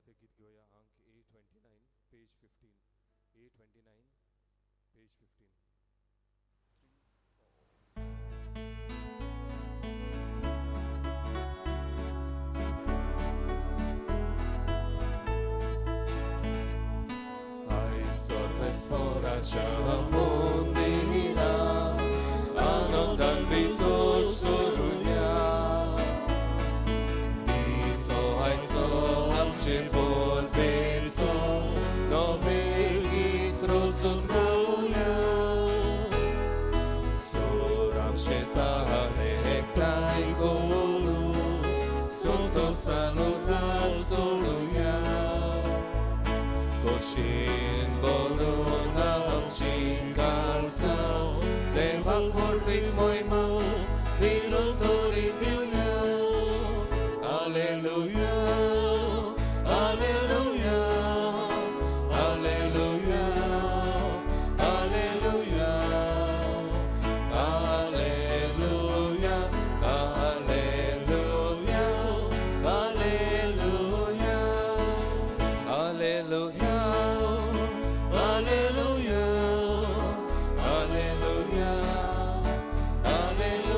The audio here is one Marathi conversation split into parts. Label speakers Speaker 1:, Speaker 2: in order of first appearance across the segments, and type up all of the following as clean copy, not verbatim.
Speaker 1: ते गीत घेऊया अंक A29 page 15. A29 page 15.
Speaker 2: Sorvesporacha mundina anondan vitor sorunia diso aizo amce bolbezo noveli trozun goya soram shetane ektai golu sonto sanula soluya Koshin boluna amchin kalsao Devang borvik moima Nirotori diuya Alleluia Alleluia Alleluia Alleluia Alleluia Alleluia Alleluia Alleluia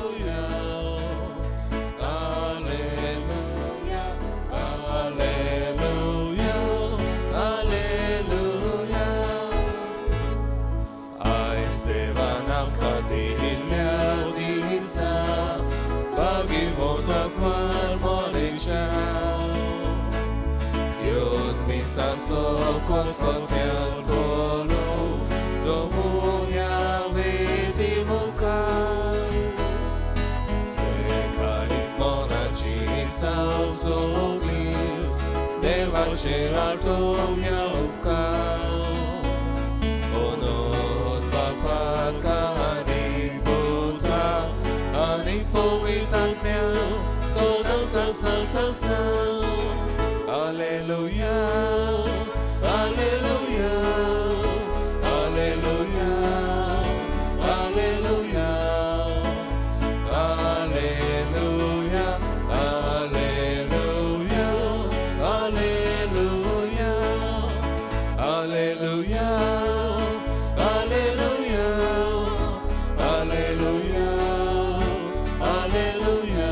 Speaker 2: Ankvar Mariechea Iod misanzo kot golo Zomuja vidimuka Zekaris monaci sau soglir Deva ceralto yauka Onot bapat kahanin putra Aning powitan miał Sasna Alleluia Alleluia Alleluia Alleluia Alleluia Alleluia Alleluia Alleluia Alleluia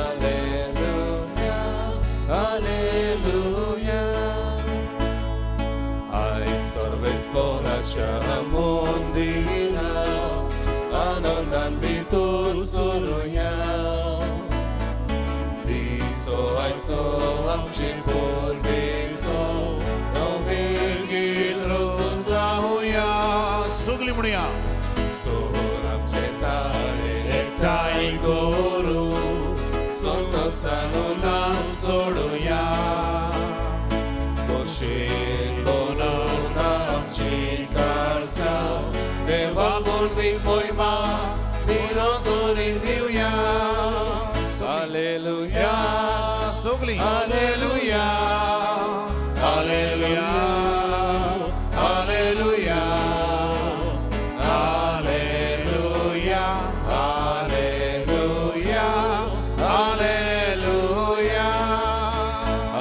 Speaker 2: Alleluia Alleluia Sorvesporacha mundina anondan vitor soruia Diso aizo amcin bolbezo novelgit rozun glahuia
Speaker 3: Suglimunia
Speaker 2: Soram cetare ektai goru Sonto sanula soruia Koshin bolona amcin kalsao Deva borvik moima Nirotori diuya Alleluia
Speaker 3: Sugli
Speaker 2: Alleluia Alleluia Alleluia Alleluia Alleluia Alleluia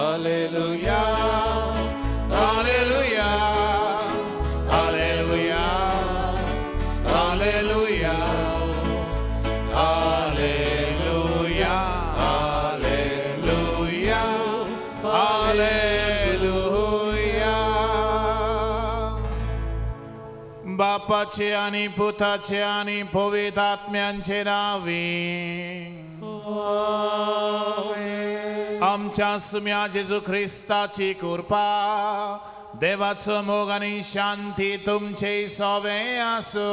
Speaker 2: Alleluia Alleluia Alleluia Alleluia Alleluia Alleluia Bapaचे आणि पुताचे आणि पवित्र आत्म्यांचे नावे आमच्या सुम्या जेजू ख्रिस्ताची कृपा देवाचं मोग आणि शांती तुमचे सोबे असो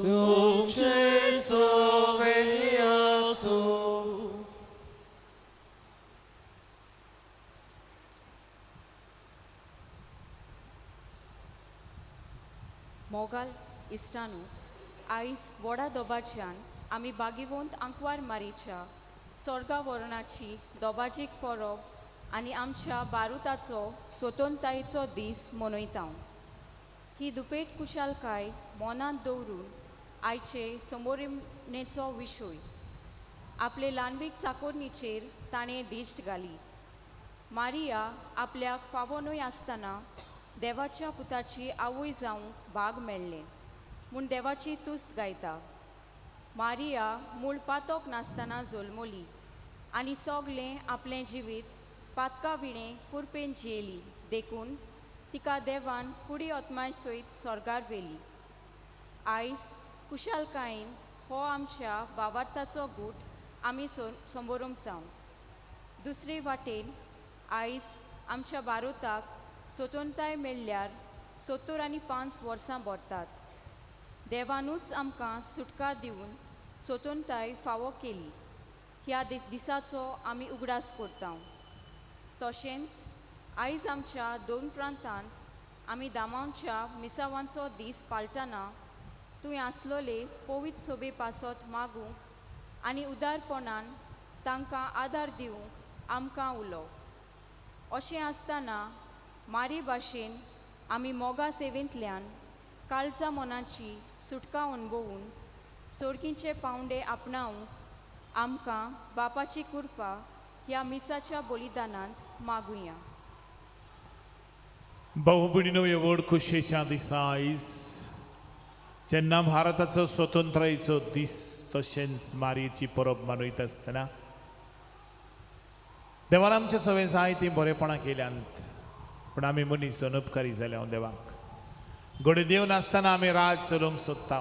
Speaker 2: तुमचे सोबे असो
Speaker 4: मोगाल इष्टानू आयज व्हडा दोबाच्यान आमी भागिवंत आंकवार मारिएचा सोर्गा-व्होरिन्नाची दोबाजीक परोब आनी आमच्या भारोताचो स्वतंत्रतायेचो दीस मनयतां. ही दुपेट कुशालकाय मनांत दवरून आयचे समोरिणेचो विशय. आपले ल्हानबीक चाकोरणीचेर ताणें दिश्ट घाली. मारिया आपल्याक फावोनूय आसतना देवाच्या पुताची आवय जावंक भाग मेळ्ळें म्हूण देवाची तुस्त गायता. मारिया मूळ पातोक नासतना जल्मली आनी सोगलें आपलें जिवीत पातका विणें कुरपेन जियेली देखून तिका देवान कुडी ओतमाय सयत स्वर्गार व्हेली. आयज कुशालकायेन हो आमच्या भावार्थाचो गूट आमी संबोरमता. दुसरे वाटेन आयज आमच्या भारोताक स्वतंत्रताय मेळ्ळ्यार 75 वर्सां भरतात. देवानूच आमकां सुटका दिवन स्वतंत्रताय फावो केली. ह्या दिसाचो आमी उगडास करता. तशेंच आयज आमच्या 2 प्रांतांत आमी दामांच्या मिसावांचो दीस पाळटना थंय आसलोले पवित्र सोबे पासत मागूंक आनी उदारपणान तांकां आदार दिवंक आमकां उलो. अशें आसतना मारी भाशेन आमी मोगा सेवेंतल्यान काळजा मनाची सुटका अणभवून सोर्गींचे पावंडे आपणावंक आमकां बापाची कृपा ह्या मिसाच्या बलिदानांत मागुया.
Speaker 2: भाऊ भयणीनो, हे व्हड खोशयेच्या दिसा आयज जेन्ना भारताचो स्वतंत्रतायेचो दीस तशेंच मारयेची परब मनयता आसतना देवान आमचे सगळे जायती बरेपणां केल्यांत, पूण आमी मनीस अनपकारी जाल्या हांव देवाक घोडे देव नासतना आमी राज चलोवंक सोदता.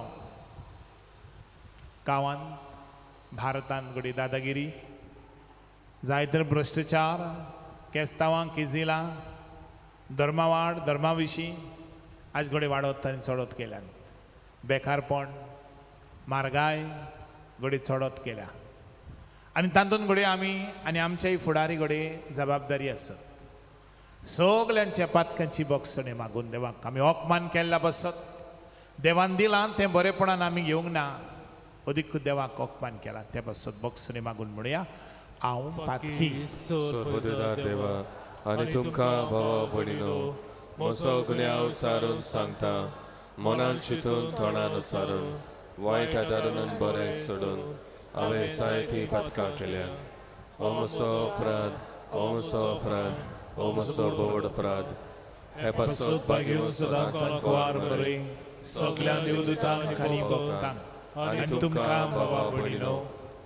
Speaker 2: गांवांत भारतांत घोडी दादागिरी, जायतर भ्रश्टाचार, केस्तांवांक इजिलां, धर्मावाड, धर्मा विशीं आज घोडे वाडत आनी चडत केल्यात. बेकारपण, म्हारगाय घोडे चडत केल्या आनी तातूंत घोडे आमी आनी आमच्याय फुडारी घोडे जबाबदारी आसत. सगल्यांच्या पातकांची बक्षणे मागून देवाक आमी ओकमान केल्ल्या बसत. देवान दिलां तें बरेपणान आमी घेवंक ना, अदीक देवाक ओकमान केला ते बसत बक्षणे मागून म्हणया. हांव पातकी
Speaker 1: सर्वोदयदार देवा आनी तुमकां भावा भयणीनो, म्हजो सगल्या उच्चारून सांगता, मनान चिंतून तोंडान उच्चारून वायट आदारून बरें सोडून हांवें जायतीं पातकां केल्या. हो म्हजो अपराध, हो म्हजो अपराध, हो म्हजो बोड अपराध. हे पासत बागेवन सदांच अंकवार बरे
Speaker 2: सगल्या देवदूतांक आनी भक्तांक आनी तुमकां भावा भयणीनो,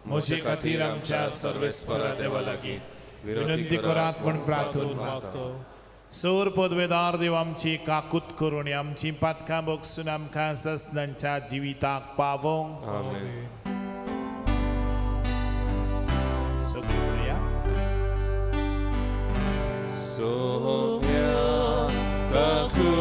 Speaker 1: म्हजे खातीर आमच्या सर्वेस्परा देवा लागीं
Speaker 2: विनंती करात म्हूण प्रार्थना मागतो. सोर पदवेदार देव आमची काकूत करून आमची पातकां बगसून आमकां ससनांच्या जिविताक पावोवंक.
Speaker 1: आमेन.
Speaker 2: सगळीं म्हणया.
Speaker 1: सोम्या काकूत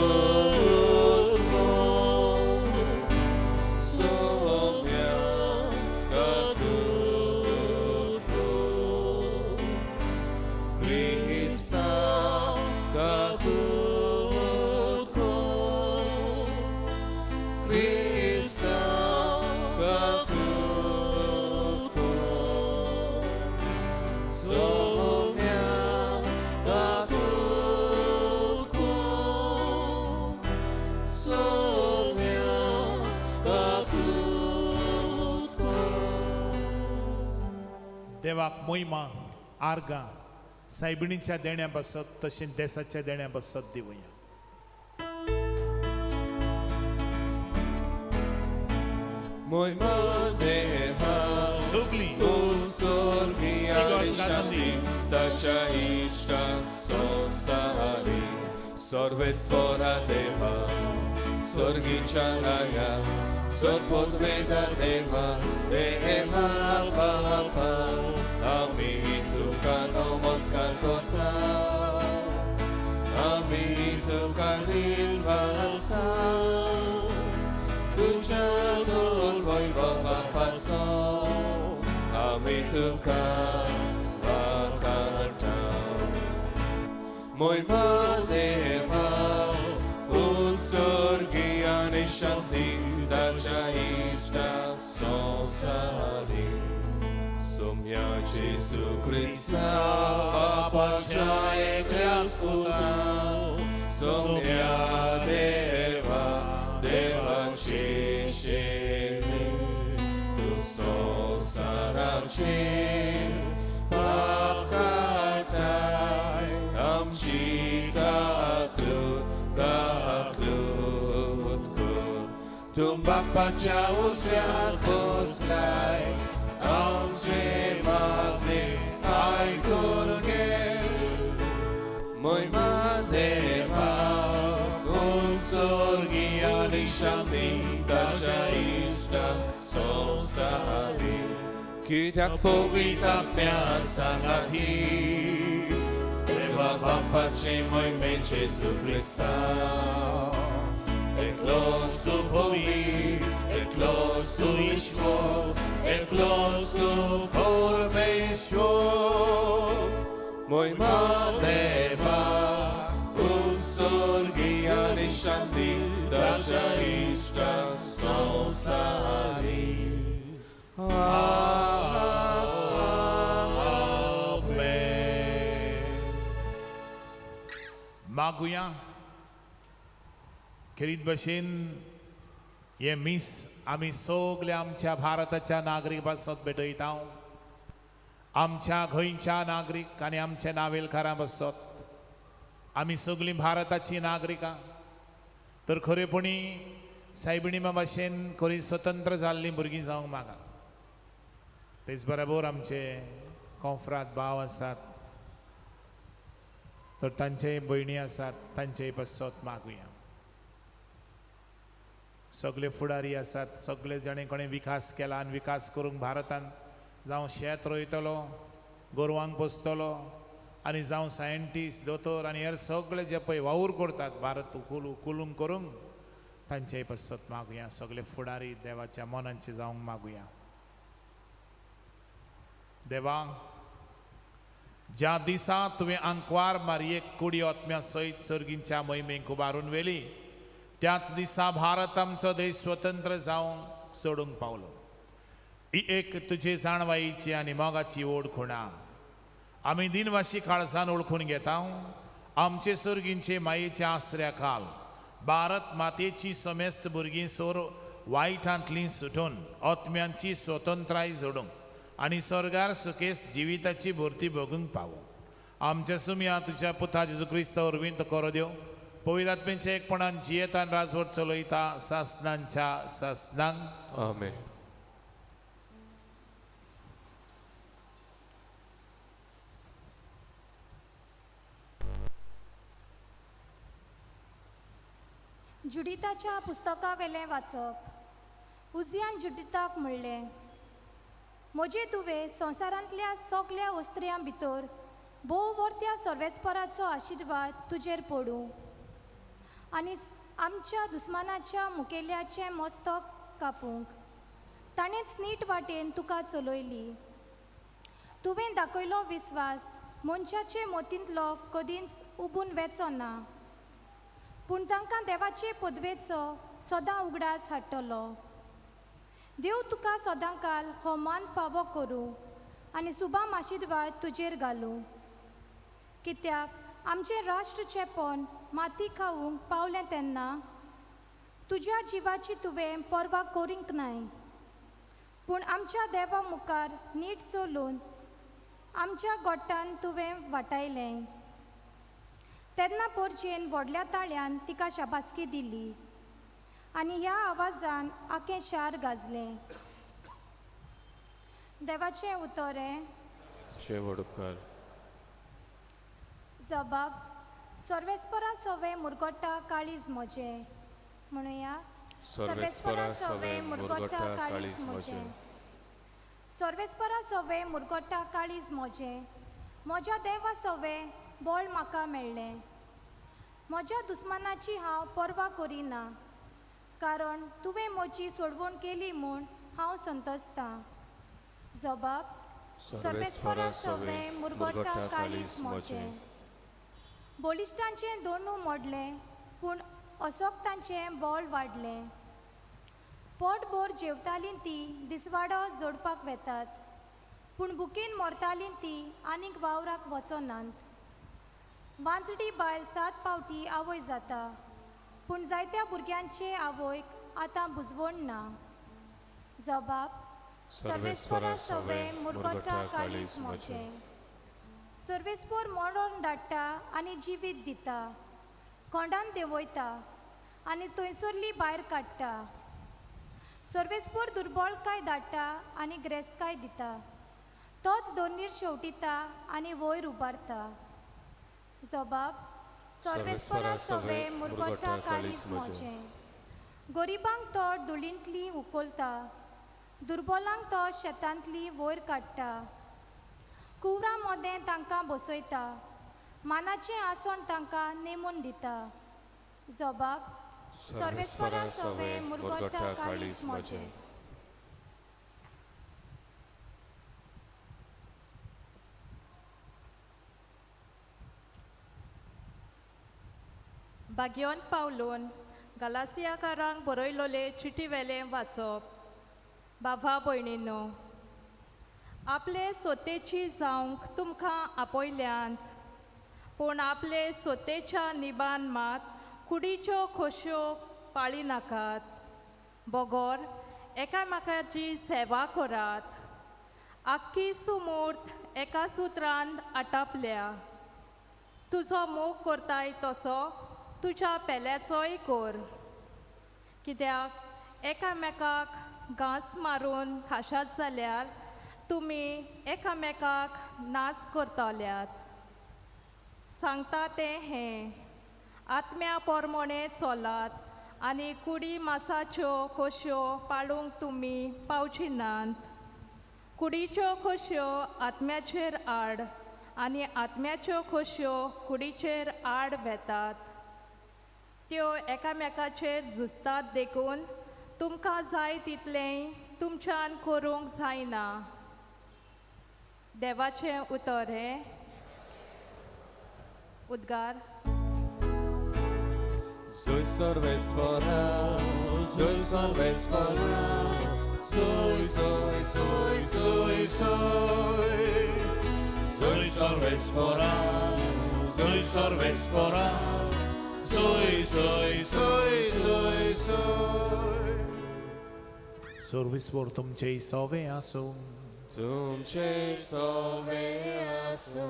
Speaker 2: देवाक मोहिमा आर्गां सायबिणीच्या देण्या बसत तशें देसाच्या देण्या बसत दिवया.
Speaker 1: Moima deva
Speaker 2: सगळीं
Speaker 1: Sorgi Shanti Tacha Ishta Sosari Sorvespora deva Sorgi Chanaya Sorpodveda deva Deva Papa Ami Tuka Namaskar Korta Ami Tuka Dilvasta Tuja dol voi baba paso Ami tuka bakata Moi madeva Un sorgi ani shanti Dacha ista sonsari Somia Jesu Christa Papacha ekleas puta Somia deva Deva Ceshele Tu so sara आमचेर पाप काटाय आमची काकूत कर तूं बापाच्या उजव्यार बसलाय आमचे मागणे आयकून घे महिमा देवा स्वर्गीय आनी शांती ताच्या इश्टा संवसारी कित्याक पवित्र आत्म्या सांगाती देवा बापाचे महिमेचे सुक्रिस्ता एकलोच तूं पवित्र एकलोच तूं ईश्वर एकलोच तूं परमेश्वर महिमा देवा स्वर्गीय आनी शांती ताच्या इश्टा संवसारी
Speaker 2: मागुया खेरीत भशेन हे मीस आमी सगळे आमच्या भारताच्या नागरीक बसत भेटयता आमच्या गोंयच्या नागरीक आनी आमच्या नावेलकारां बसत आमी सगळीं भारताची नागरिकां तर खरेपणी सायबिणीमा भाशेन खरी स्वतंत्र जाल्लीं भुरगीं जावंक मागा तेच बरोबर आमचे कोंफरात भाव आसात तर तांचे भयणी आसात तांचेय बसत मागुया सगळे फुडारी आसात सगळे जाणे कोणें विकास केला आनी विकास करूंक भारतान जावं शेत रोयतलो गोरवांक पोसतलो आनी जावं सायंटिस्ट दोतोर आनी हेर सगळे जे पळय वावूर करतात भारत उखलूंक करूंक तांचेय बसत मागुया सगळे फुडारी देवाच्या मनांचे जावंक मागुया देवा ज्या दिसा तुवें आंकवार मारयेक कुडी ओतम्या सयत सर्गींच्या मोहिमेक उबारून व्हेली त्याच दिसा भारत आमचो देश स्वतंत्र जावंक सोडूंक पावलो ही एक तुजे जाणवायेची आनी मोगाची ओड खुणा आमी दिनवाशी काळजान ओळखून घेता आमचे सर्गींचे मायेचे आसऱ्या काल भारत मातेची समेस्त भुरगीं सोर वायटांतलीं सुटून ओतम्यांची स्वतंत्राय जोडूंक आनी स्वर्गार सुखेस जिविताची भरती भोगूंक पावो आमच्या सुम्या तुज्या पुता जेजू क्रिस्त वरवीं तो करो देव पवित्र आत्मेच्या एकपणान जियेता आनी राजवट चलयता सासनांच्या सासनांक
Speaker 1: आमेन
Speaker 5: जुडिताच्या पुस्तका वेलें वाचप उजियान जुडिताक म्हणलें म्हजे तुवें संवसारांतल्या सगळ्या वस्त्र्यां भितर भोव वर्त्या सर्वेस्पराचो आशिर्वाद तुजेर पडूं आनी आमच्या दुस्मानाच्या मुखेल्याचें मस्तक कापूंक ताणेंच नीट वाटेन तुका चलयली तुवें दाखयलो विस्वास मनशाचे मोतींतलो कधीच उबून वेचो ना पूण तांकां देवाचे पदवेचो सदां उगडास हाडटलो देव तुका सदांकाल हो मान फावो करूं आनी सुभाम आशिर्वाद तुजेर घालूं कित्याक आमचें राष्ट्र चेपण माती खावूंक पावलें तेन्ना तुज्या जिवाची तुवें पर्वा करूंक नाय पूण आमच्या देवा मुखार नीट चलून आमच्या गोट्टान तुवें वाटायलें तेन्ना पोरचेन व्हडल्या ताळ्यान तिका शाबासकी दिली आनी ह्या आवाजान आखें शार गाजलें देवाचें उतोरें
Speaker 1: शेवट उपकार
Speaker 5: जबाब सर्वेस्परा सवे मुरगोट्टा काळीज म्हजें म्हणुया
Speaker 1: सर्वेस्परा सवे मुरगोट्टा काळीज म्हजें
Speaker 5: सर्वेस्परा सवे मुरगोट्टा काळीज म्हजें म्हज्या देवा सवे बळ म्हाका मेळ्ळें म्हज्या दुस्मानाची हांव पर्वा करिना कारण तुवें म्हजी सोडवण केली म्हूण हांव संतोसतां जबाब सर्वेस्परा सवे मुरगोट्टा काळीज म्हजें बोलिश्टांचें दोनू मोडलें पूण असोक्तांचें बळ वाडलें पोटभर जेवतालीं ती दिसवाडो जोडपाक वेतात पूण बुकेन मरतालीं ती आनीक वावराक वचनात वांचडी बायल 7 पावटी आवय जाता पूण जायत्या भुरग्यांचे आवयक आतां बुजवण ना जबाब सर्वेस्परा सवे मुरगोटा काळीज मोचे सर्वेस्पोर मरण धाडटा आनी जिवीत दिता कोंडान देंवयता आनी थंयसरली भायर काडटा सर्वेस्पोर दुर्बळकाय धाडटा आनी ग्रेस्तकाय दिता तोच दोनीर शेवटिता आनी वयर उबारता जबाब सर्वेस्परा सवे मुरगोटा काळीज मोचे गरिबांक तो धुळींतली उखलता दुर्बलांक तो शेतांतली वयर काडटा कुवरां मोदें तांकां बसयता मानाचें आसोण तांकां नेमून दिता जबाब सर्वेस्परा सवे मुरगोटा काळीज मोचे
Speaker 4: भाग्योन पावलून गलासियाकारांक बरयलोले चिटी वेलें वाचप बाबा भयणीनो आपले सोतेची जावंक तुमकां आपयल्यांत पूण आपले सोतेच्या निबान मात कुडीच्यो खोश्यो पाळी नाकात बोगोर एकामेकाची सेवा करात आख्खी सुमूर्त एका सुत्रांत आटापल्या तुजो मोग करताय तसो तुज्या पेल्याचोय कर कित्याक एकामेकाक घास मारून खाशात जाल्यार तुमी एकामेकाक नाच करतल्यात सांगता तें हें आत्म्या पोरमोणे चोलात आनी कुडी मासाच्यो खोश्यो पाळूंक तुमी पावचिनात कुडीच्यो खोश्यो आत्म्याचेर आड आनी आत्म्याच्यो खोश्यो कुडीचेर आड वेतात त्यो एकामेकाचेर झुजतात देखून तुमकां जाय तितलें तुमच्यान करूंक जायना देवाचें उतर हें उद्गार
Speaker 1: Soy sorvespora, soy sorvespora, soy sorvespora, soy sorvespora, soy.
Speaker 2: सर्वेस्पोर तुमचे सवे आसो
Speaker 1: तुमचे सवे आसो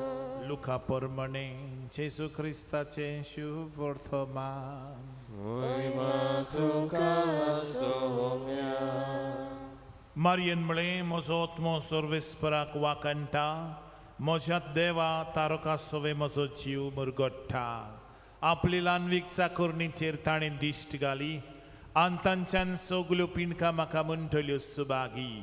Speaker 2: लुका परमणे जेजू ख्रिस्ताचे शुभ वर्तमान
Speaker 1: महिमा तुका सोम्या
Speaker 2: मारियन म्हळे म्हजो आत्मो सर्वेस्पराक वाकणटा म्हज्या देवा तारका सवे म्हजो जीव मुरगोडटा आपली ल्हानवीक चाकरणीचेर ताणें दिश्ट घाली आनी तांच्यान सगल्यो पिणकां म्हाका म्हणटल्यो सुभागी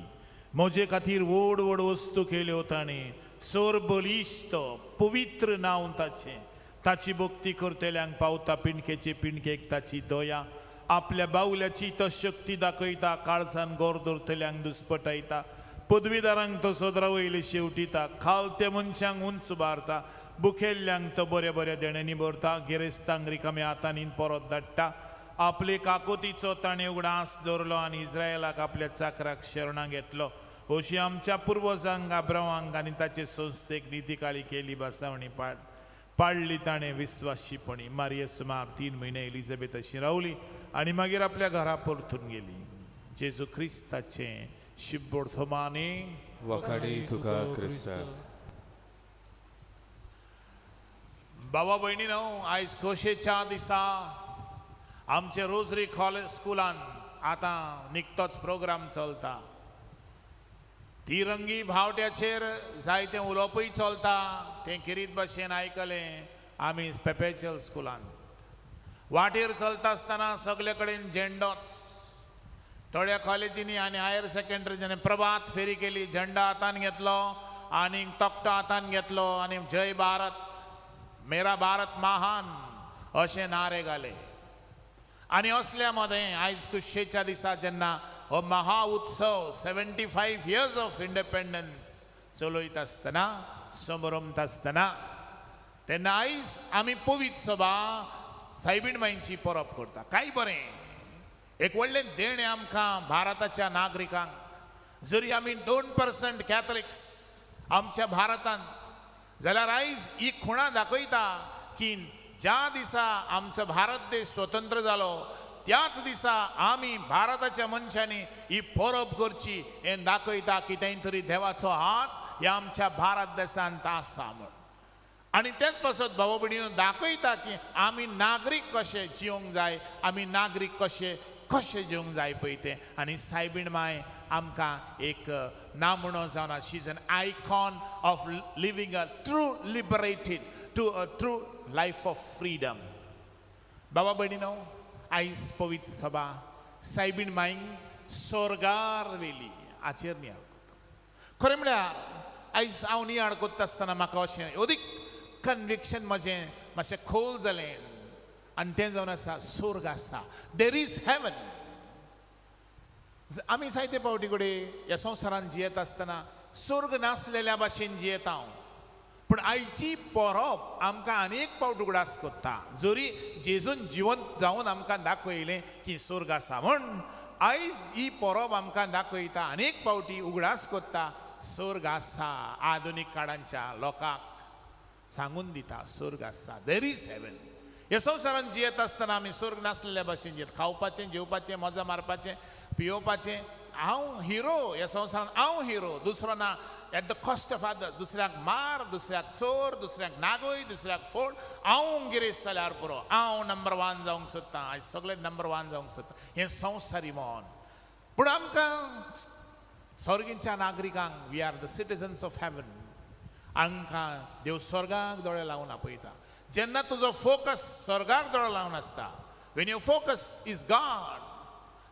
Speaker 2: म्हजे खातीर व्हड व्हड वस्तू केल्यो ताणें सोर बलिश्त पवित्र नांव ताचें ताची भक्ती करतल्यांक पावता पिणकेचे पिणकेक ताची दया आपल्या बावल्याची तो शक्ती दाखयता काळजान गोर धरतल्यांक दुस्पटायता पदवीदारांक तो सदरा वयले शेवटिता खालत्या मनशांक उंच उबारता बुखेल्ल्यांक तो बऱ्या बऱ्या देण्यांनी भरता गिरेस्तांक रिकाम्या हातांनी परत धाडटा आपले काकोतीचो ताणें उगडास दवरलो आनी इस्रायलाक आपल्या चाकराक शरणां घेतलो अशी आमच्या पुर्वजांक अब्रामांक आनी ताचे संस्थेक नितिकाळी केली बासावणी पाडली ताणें विस्वाशीपणी मारिये सुमार 3 म्हयने एलिझाबेथ अशी रावली आनी मागीर आपल्या घरा परतून गेली जेजू ख्रिस्ताचें शुभ वर्तमाने
Speaker 1: वखाडी तुका क्रिस्ता
Speaker 2: बाबा भयणीनो आयज खोशेच्या दिसा आमचे रोजरी कॉलेज स्कुलान आतां निकतोच प्रोग्राम चलता तिरंगी भावट्याचेर जायतें उलोवपूय चलता तें किरीत भाशेन आयकलें आमी पेपेचल स्कुलान वाटेर चलता आसतना सगळे कडेन झेंडोच थोड्या कॉलेजींनी आनी हायर सेकंडरीच्यानी प्रभात फेरी केली झेंडा हातान घेतलो आनी तकटो हातान घेतलो आनी जय भारत मेरा भारत महान अशें नारे घाले आनी असल्या मदें आयज कुशेच्या दिसा जेन्ना हो महा उत्सव 75 years ऑफ इंडिपेंडन्स चलयता आसतना समारंभ आसतना तेन्ना आयज आमी पवित्र सभा सायबीण मांयची परब करता काय बरें एक व्हडलें देणें आमकां भारताच्या नागरिकांक जरी आमी 2% कॅथलिक्स आमच्या भारतांत जाल्यार आयज ही खुणां दाखयता की ज्या दिसा आमचो भारत देश स्वतंत्र जालो
Speaker 3: त्याच दिसा आमी भारताच्या मनशांनी ही परब करची हे दाखयता कितेंय तरी देवाचो हात ह्या आमच्या भारत देशांत आसा म्हण. आनी तेच पासत भाव भयणीनो दाखयता की आमी नागरीक कशे जिवंक जाय, आमी नागरीक कशे कशे जिवंक जाय पळय तें. आनी सायबीण माय आमकां एक नामणो जावन आसा. She is an icon of living a true liberated to a true life of freedom. बाबा भयणीनो आयज पवित्र सभा सायबीण मायंक सोर्गार व्हेली हाचेर नियाळ करता. खरें म्हळ्यार आयज हांव नियाळ करता आसतना म्हाका अशें अदीक कन्विक्शन म्हजें मातशें खोल जालें आनी तें जावन आसा सोर्ग आसा. देर इज हेवन. आमी जायते फावटी कडेन ह्या संवसारांत जियेत आसतना सोर्ग नासलेल्या भाशेन जियेता हांव. पूण आयची परब आमकां आनीक फावट उगडास करता. जरी जेजून जिवंत जावन आमकां दाखयलें की सोर्ग आसा म्हण आयज ही परब आमकां दाखयता आनीक फावटी उगडास करता सोर्ग आसा. आधुनीक काळांच्या लोकांक सांगून दिता सोर्ग आसा. देर इज हेवन. ह्या संवसारांत जियेत आसतना आमी सोर्ग नासलेल्या भाशेन जियेत. खावपाचें जेवपाचें मजा मारपाचें पियोवपाचें. हांव हिरो ह्या संवसारांत हांव हिरो दुसरो ना. At the cost of other. दुसऱ्याक मार, दुसऱ्याक चोर, दुसऱ्याक नागय, दुसऱ्याक फोड. हांव गिरेस्त जाल्यार पुरो. हांव नंबर 1 जावंक सोदतां. आयज सगळे नंबर 1 जावंक सोदता. हें संवसारी मन. पूण आमकां स्वर्गीच्या नागरिकांक we are the citizens of heaven. आमकां देव स्वर्गाक दोळे लावन आपयता. जेन्ना तुजो फोकस स्वर्गाक दोळे लावन आसता, Wien your focus is God,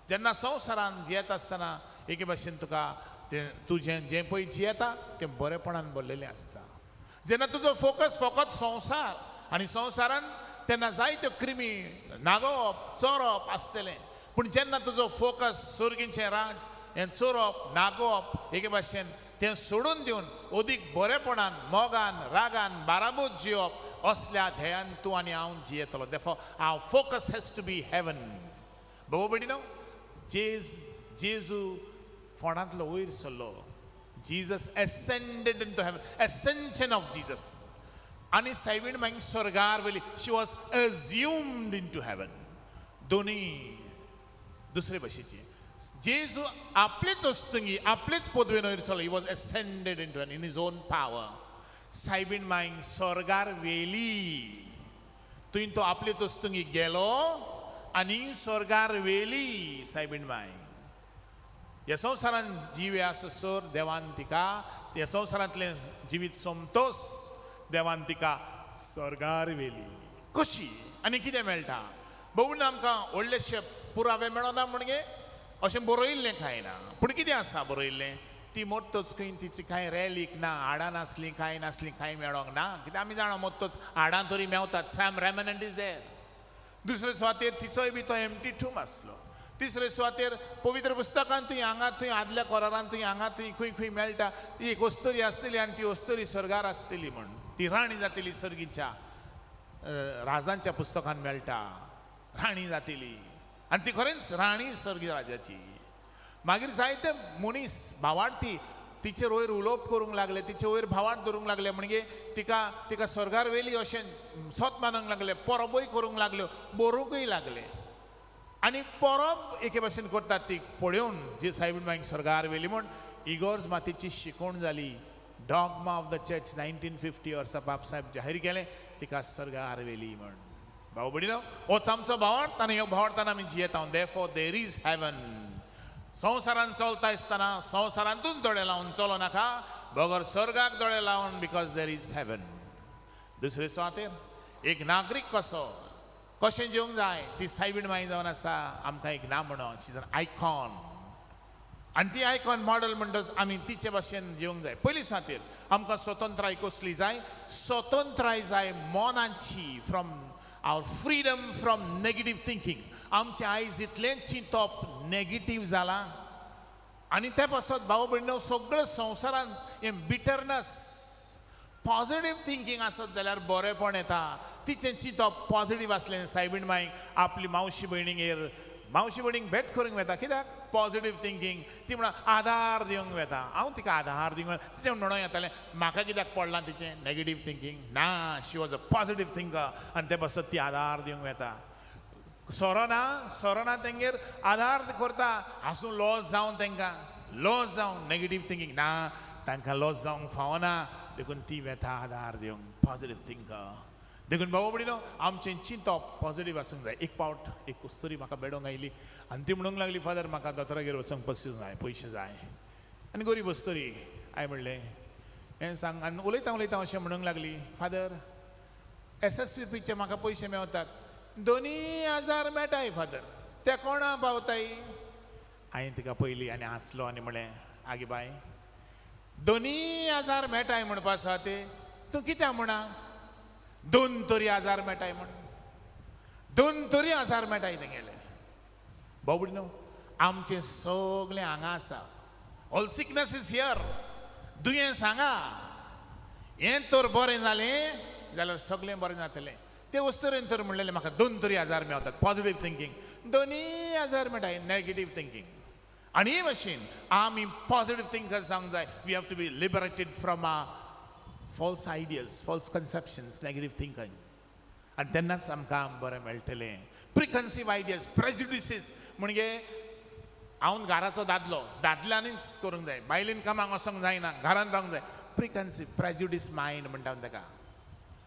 Speaker 3: जेन्ना संवसारांत जियेत आसतना एके भाशेन तुका तुजें जें पळय जियेता तें बरेपणान भरलेलें आसता. जेन्ना तुजो फोकस फकत संवसार आनी संवसारांत तेन्ना जायत्यो क्रिमी नागोवप चोरप आसतलें. पूण जेन्ना तुजो फोकस सुर्गीचें राज हें चोरप नागोवप एके भाशेन तें सोडून दिवन अदीक बरेपणान मोगान रागान बाराबूत जियोप असल्या ध्येयान तूं आनी हांव जियेतलो. Therefore our focus has to be heaven. बाबा भयणीनो जेजू फोंडांतलो वयर सरलो. Jesus ascended into heaven. Ascension of Jesus. आनी सायबीण मागीर स्वर्गार व्हेली. She was assumed into heaven. दोनी दुसरे भाशेची. जेजू आपलेच वस्तुंगी आपलेच पदवेन वयर सरलो. He was ascended into heaven in his own power. सायबीण मागीर स्वर्गार व्हेली. थंय तो आपलेच वस्तुंगी गेलो आनी स्वर्गार व्हेली सायबीण माय. ह्या संवसारांत जिवे आससर देवान तिका ह्या संवसारांतलें जिवीत सोमतोस देवान तिका स्वर्गार व्हेली. कशी आनी कितें मेळटा? बघून आमकां व्हडलेशे पुरावे मेळना म्हणजे अशें बरयल्लें कांय ना. पूण कितें आसा बरयल्लें? ती मोत्तोच खंय तिची कांय रॅलीक ना, हाडां नासलीं कांय नासलीं कांय मेळोंक ना. कित्याक आमी जाणा मोत्तोच हाडां तरी मेवतात. Sam रेमनंट is there. दुसरे सुवातेर तिचोय बी तो एम्प्टी टूम आसलो. तिसरे सुवातेर पवित्र पुस्तकांत तुवें हांगा थंय आदल्या कोरारांत तुवें हांगा थंय खंय खंय मेळटा ती एक वस्तरी आसतली आनी ती वस्तरी स्वर्गार आसतली म्हण. ती राणी जातली सर्गीच्या राजांच्या पुस्तकांत मेळटा. राणी जातली आनी ती खरेंच राणी सर्गी राजाची. मागीर जायते मनीस भावार्थी तिचेर वयर उलोवप करूंक लागले. तिचे वयर भावार्थ धरूंक लागले. म्हणजे तिका स्वर्गार व्हेली अशें सोत मानूंक लागले. परबूय करूंक लागल्यो. बरोवंकय लागले. आनी परब एके भाशेन करतात ती पळोवन जी सायबीण मागीर स्वर्गार व्हेली म्हण इगोर्ज मातीची शिकवण जाली. डॉग्मा ऑफ द चर्च 1950 वर्सा बाब साहेब जाहीर केलें तिका स्वर्गार व्हेली म्हण. भाऊ भयणीनो होच आमचो भावार्थ आनी ह्यो भावार्थान आमी जियेता. Therefore there is heaven. संवसारांत चलता आसतना संवसारांतूच दोळे लावन चलो नाका. बगर स्वर्गाक दोळे लावन बिकॉज देर इज हेवन. दुसरे सुवातेर एक नागरीक कशें जिवंक जाय ती सायबीण माई जावन आसा आमकां एक नामणो. शी इज एन आयकॉन. आनी ती आयकॉन मॉडल म्हणटच आमी तिचे भाशेन जिवंक जाय. पयली सुवातेर आमकां स्वतंत्राय कसली जाय? स्वतंत्राय जाय मोनाची. From our freedom from negative thinking. आमचें आयज इतलें चिंतप नेगेटीव जालां आनी ते पासत भाव भयणीनो सगळ्या संवसारांत हें बिटरनस. पॉझिटीव थिंकींग आसत जाल्यार बरेपण येता. तिचें चिंतप पॉझिटीव आसलें. सायबीण मायक आपली मावशी भयणीक भेट करूंक वेता. कित्याक? Positive thinking. ती म्हणून आधार दिवंक वेता. हांव तिका आधार दिवंक वेता. तिचें म्हणून येतालें म्हाका कित्याक पडलां तिचें नेगेटीव थिंकींग. ना, शी वॉज अ पॉझिटीव थिंकर आनी ते पासत ती आधार दिवंक वेता. सोरोना तेंगेर आधार करता हांसून लॉस जावन तांकां लॉस जावन नेगेटीव थिंकींग ना तांकां लॉस जावंक फावना देखून ती व्यथा आधार दिवंक पॉझिटिव्ह थिंकर देखून बाबा बडिनो आमचें चिंतप पॉझिटिव्ह आसूंक जाय. एक पावट एक कुस्तुरी म्हाका बेडोंक आयली आनी ती म्हणूंक लागली फादर म्हाका दोतोरागेर वचूंक पयशे जाय आनी गरीब वस्तुरी हांवें म्हणलें हें सांग आनी उलयता अशें म्हणूंक लागली फादर SSVPचे म्हाका पयशे मेवतात 2000 मेळटाय फादर ते कोणा पावताय. हांवें तिका पयली आनी हांसलो आनी म्हणलें आगे बाय 2000 मेळटाय म्हणपा आसा ते तूं कित्याक म्हणा 2 तरी 1000 मेळटाय म्हण 2 तरी 1000 मेळटाय तेंगेले. बाबडी न्हू आमचें सगलें हांगा आसा. All sickness is here. दुयेंस हांगा हें तर बरें जालें जाल्यार सगळें बरें जातलें. ते वस्तुरेन तर म्हणलेलें म्हाका 2 तरी 1000 मेवतात पॉझिटिव्ह थिंकींग 2000 मेळटाय नेगेटीव्ह थिंकींग. आनी हे भाशेन आमी पॉझिटिव्ह थिंकर्स जावंक जाय. We have to be liberated from false ideas false conceptions negative thinking आनी तेन्नाच आमकां बरें मेळटलें. प्रिकन्सीव आयडियाज प्रेजुडिसीस म्हणजे हांव घराचो दादल्यांनीच करूंक जाय बायलेन कामाक वचोंक जायना घरान रावंक जाय. प्रिकन्सीव प्रेजुडीस मायंड म्हणटा ताका.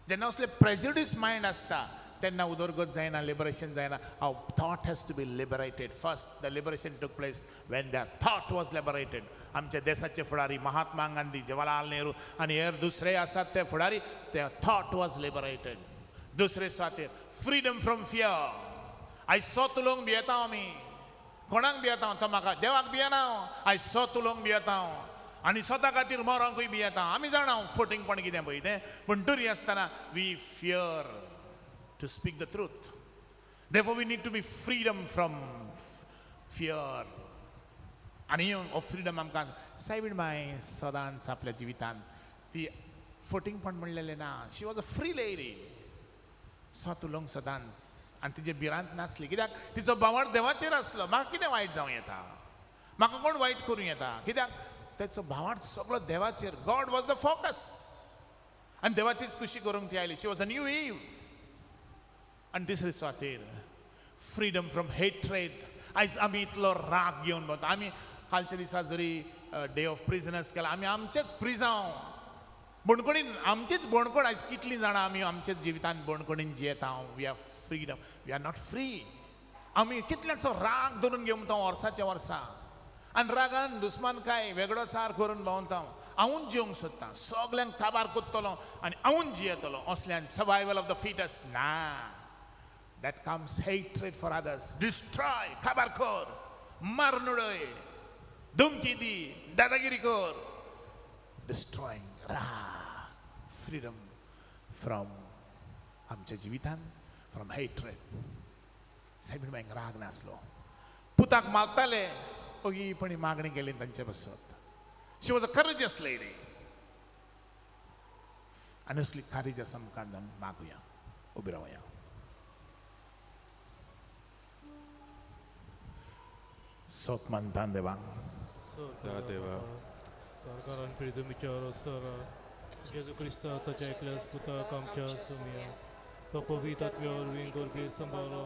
Speaker 3: जेन्ना असले प्रेजुडीस मायंड आसता तेन्ना उदरगत जायना लिबरेशन जायना. Our thought has to be liberated. First the liberation took place when the thought was liberated. आमच्या देशाचे फुडारी महात्मा गांधी जवाहरलाल नेहरू आनी हेर दुसरे आसात ते फुडारी ते थॉट वॉज लिबरेटेड. दुसरे सुवातेर फ्रीडम फ्रॉम फियर. आयज सोत उलोवंक भियेता आमी कोणाक भियेता तो म्हाका देवाक भियेना आयज सोत उलोवंक भियेता आनी स्वता खातीर मरोंकूय भियेता. आमी जाणा फटींगपण कितें पळय तें पूण तरी आसतना we fear to speak the truth. Therefore we need to be freedom from fear. आनी हो फ्रीडम आमकां सायबीण बाय सदांच आपल्या जिवितांत ती फटींगपण म्हणलेलें ना. शी वॉज अ फ्री लेडी. सोत उलोवंक सदांच आनी तिजे भिरांत नासली कित्याक तिचो भावार्थ देवाचेर आसलो. म्हाका कितें वायट जावं येता म्हाका कोण वायट करूं येता कित्याक तेचो भावार्थ सगळो देवाचेर. गॉड वॉज द फोकस आनी देवाचीच खुशी करूंक ती आयली. She was a new Eve. आनी तिसरे सुवातेर फ्रीडम फ्रॉम हेट्रेड. आयज आमी इतलो राग घेवन भोंवता. आमी कालच्या दिसा जरी डे ऑफ प्रिजनर्स केला आमी आमचेच प्रिजांव बोणकोणीन आमचीच बोणकोण आयज कितलीं जाणां आमी आमचेच जिवितांत बोणकोणीन जियेता. We have freedom. We are not free. आमी कितल्याचो राग धरून घेवन तो वर्साच्या वर्सा आनी रागान दुस्मानकाय वेगळो सार करून भोंवता. हांवूच जिवंक सोदतां सगल्यांक काबार कोत्तलो आनी हांवूच जियेतलो असल्यान सर्वायवल ऑफ द फिटस्ट ना. That comes hatred for others. Destroy काबार कर मारून उडय धुमकी दी दादागिरी कर. डिस्ट्रॉयिंग फ्रीडम फ्रॉम आमच्या जिवितांत फ्रॉम हेट्रेड. सायबीण बायंक राग नासलो. पुताक मागताले ओगीपणी मागणी केली तांचे बसत. शी वॉज अ करेजियस लेडी. आनी असली करेजियस आमकां मागुया. उबी रावया. सोत मानता देवाक
Speaker 1: देवा
Speaker 6: सरकारान प्रिजमीच्या रस्त्यार जेजू क्रिस्ता ताच्या एकल्या पुताक आमच्या सुमिया तो पवित्र आत्म्यावर विंगोरबी सांबाळलो.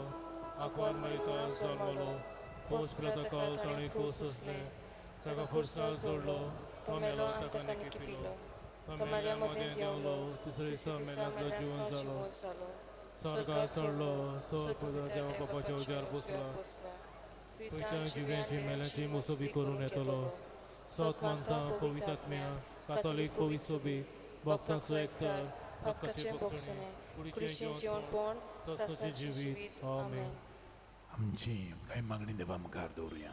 Speaker 6: आंकवार मारिएचा जल्मलो. पोस प्रताकाल ताणें कोस असले ताका खुर्सार जोडलो. तो मेलो ताका निकी पिलो. तो मेल्या मदें देंवलो. तिसरे दिसा मेल्याचो जिवन जालो. स्वर्गार चडलो. सर देवा बापाच्या उज्यार बसला. पित्या जिव्याची मेल्याची मुसोबी करून येतलो. सोत मानता पवित्र आत्म्या कातोलीक पवित्र सोबी भक्तांचो एकठांय भक्ताचे बक्षणे कुडीचें जेवणपण सासणें जिवीत. आमेन.
Speaker 3: आमची काय मागणी देवा मुखार दवरुया.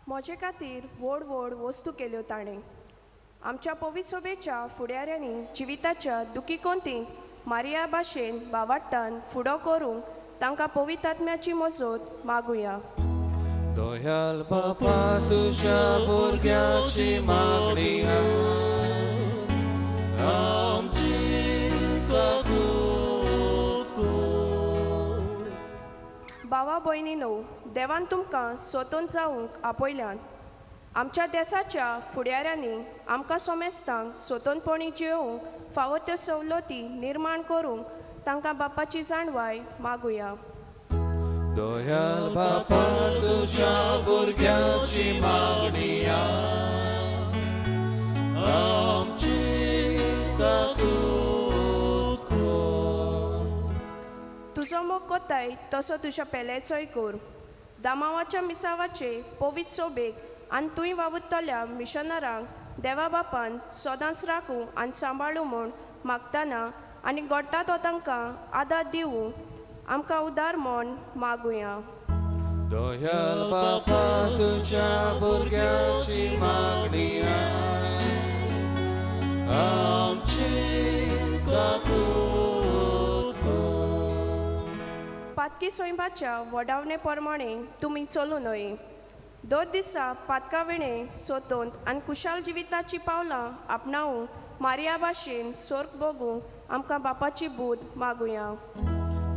Speaker 7: म्हजे खातीर व्हड व्हड वस्तू केल्यो ताणें. आमच्या पवित्र सोबेच्या फुडाऱ्यांनी जिविताच्या दुखी कोंतीक मारिया भाशेन भावार्थान फुडो करूंक तांकां पवित्र आत्म्याची मजत मागुया.
Speaker 1: दयाल बापा तुझ्या भुरग्याची मागणी आमची कबूल कर.
Speaker 7: भावा भयणीनो, देवान तुमकां सोतून जावंक आपयल्यान आमच्या देशाच्या फुडाऱ्यांनी आमकां सोमेस्तांक सोतोनपणी जियोवंक फावो त्यो सवलती निर्माण करूंक तांकां बापाची जाणवाय मागुया.
Speaker 1: दोयाल बापा तुझ्या भुरग्याची मागणी आमची काकूत कर.
Speaker 7: तुजो मोग कोताय तसो तुज्या पेलेचोय कर. दामावाच्या मिसावाचे पवित्र सोबेक आनी तुवें वावुरतल्या मिशनरांक देवा बापान सदांच राखूं आनी सांबाळूं म्हूण मागतना आनी गोडटा तो तांकां आदार दिवूं आमकां उदार म्हूण मागुया.
Speaker 1: दोयाल बापा तुझ्या भुरग्याची मागणी आमची काकूत कर.
Speaker 7: पातकी सोयंबाच्या वडावणे प्रमाणे तुमी चलूं नये. 2 दिसा पातका वेणे सोतोंत आनी कुशाल जिविताची पावलां आपणावूंक मारिया भाशेन सोर्ग भोगूंक आमकां बापाची बूद मागुया.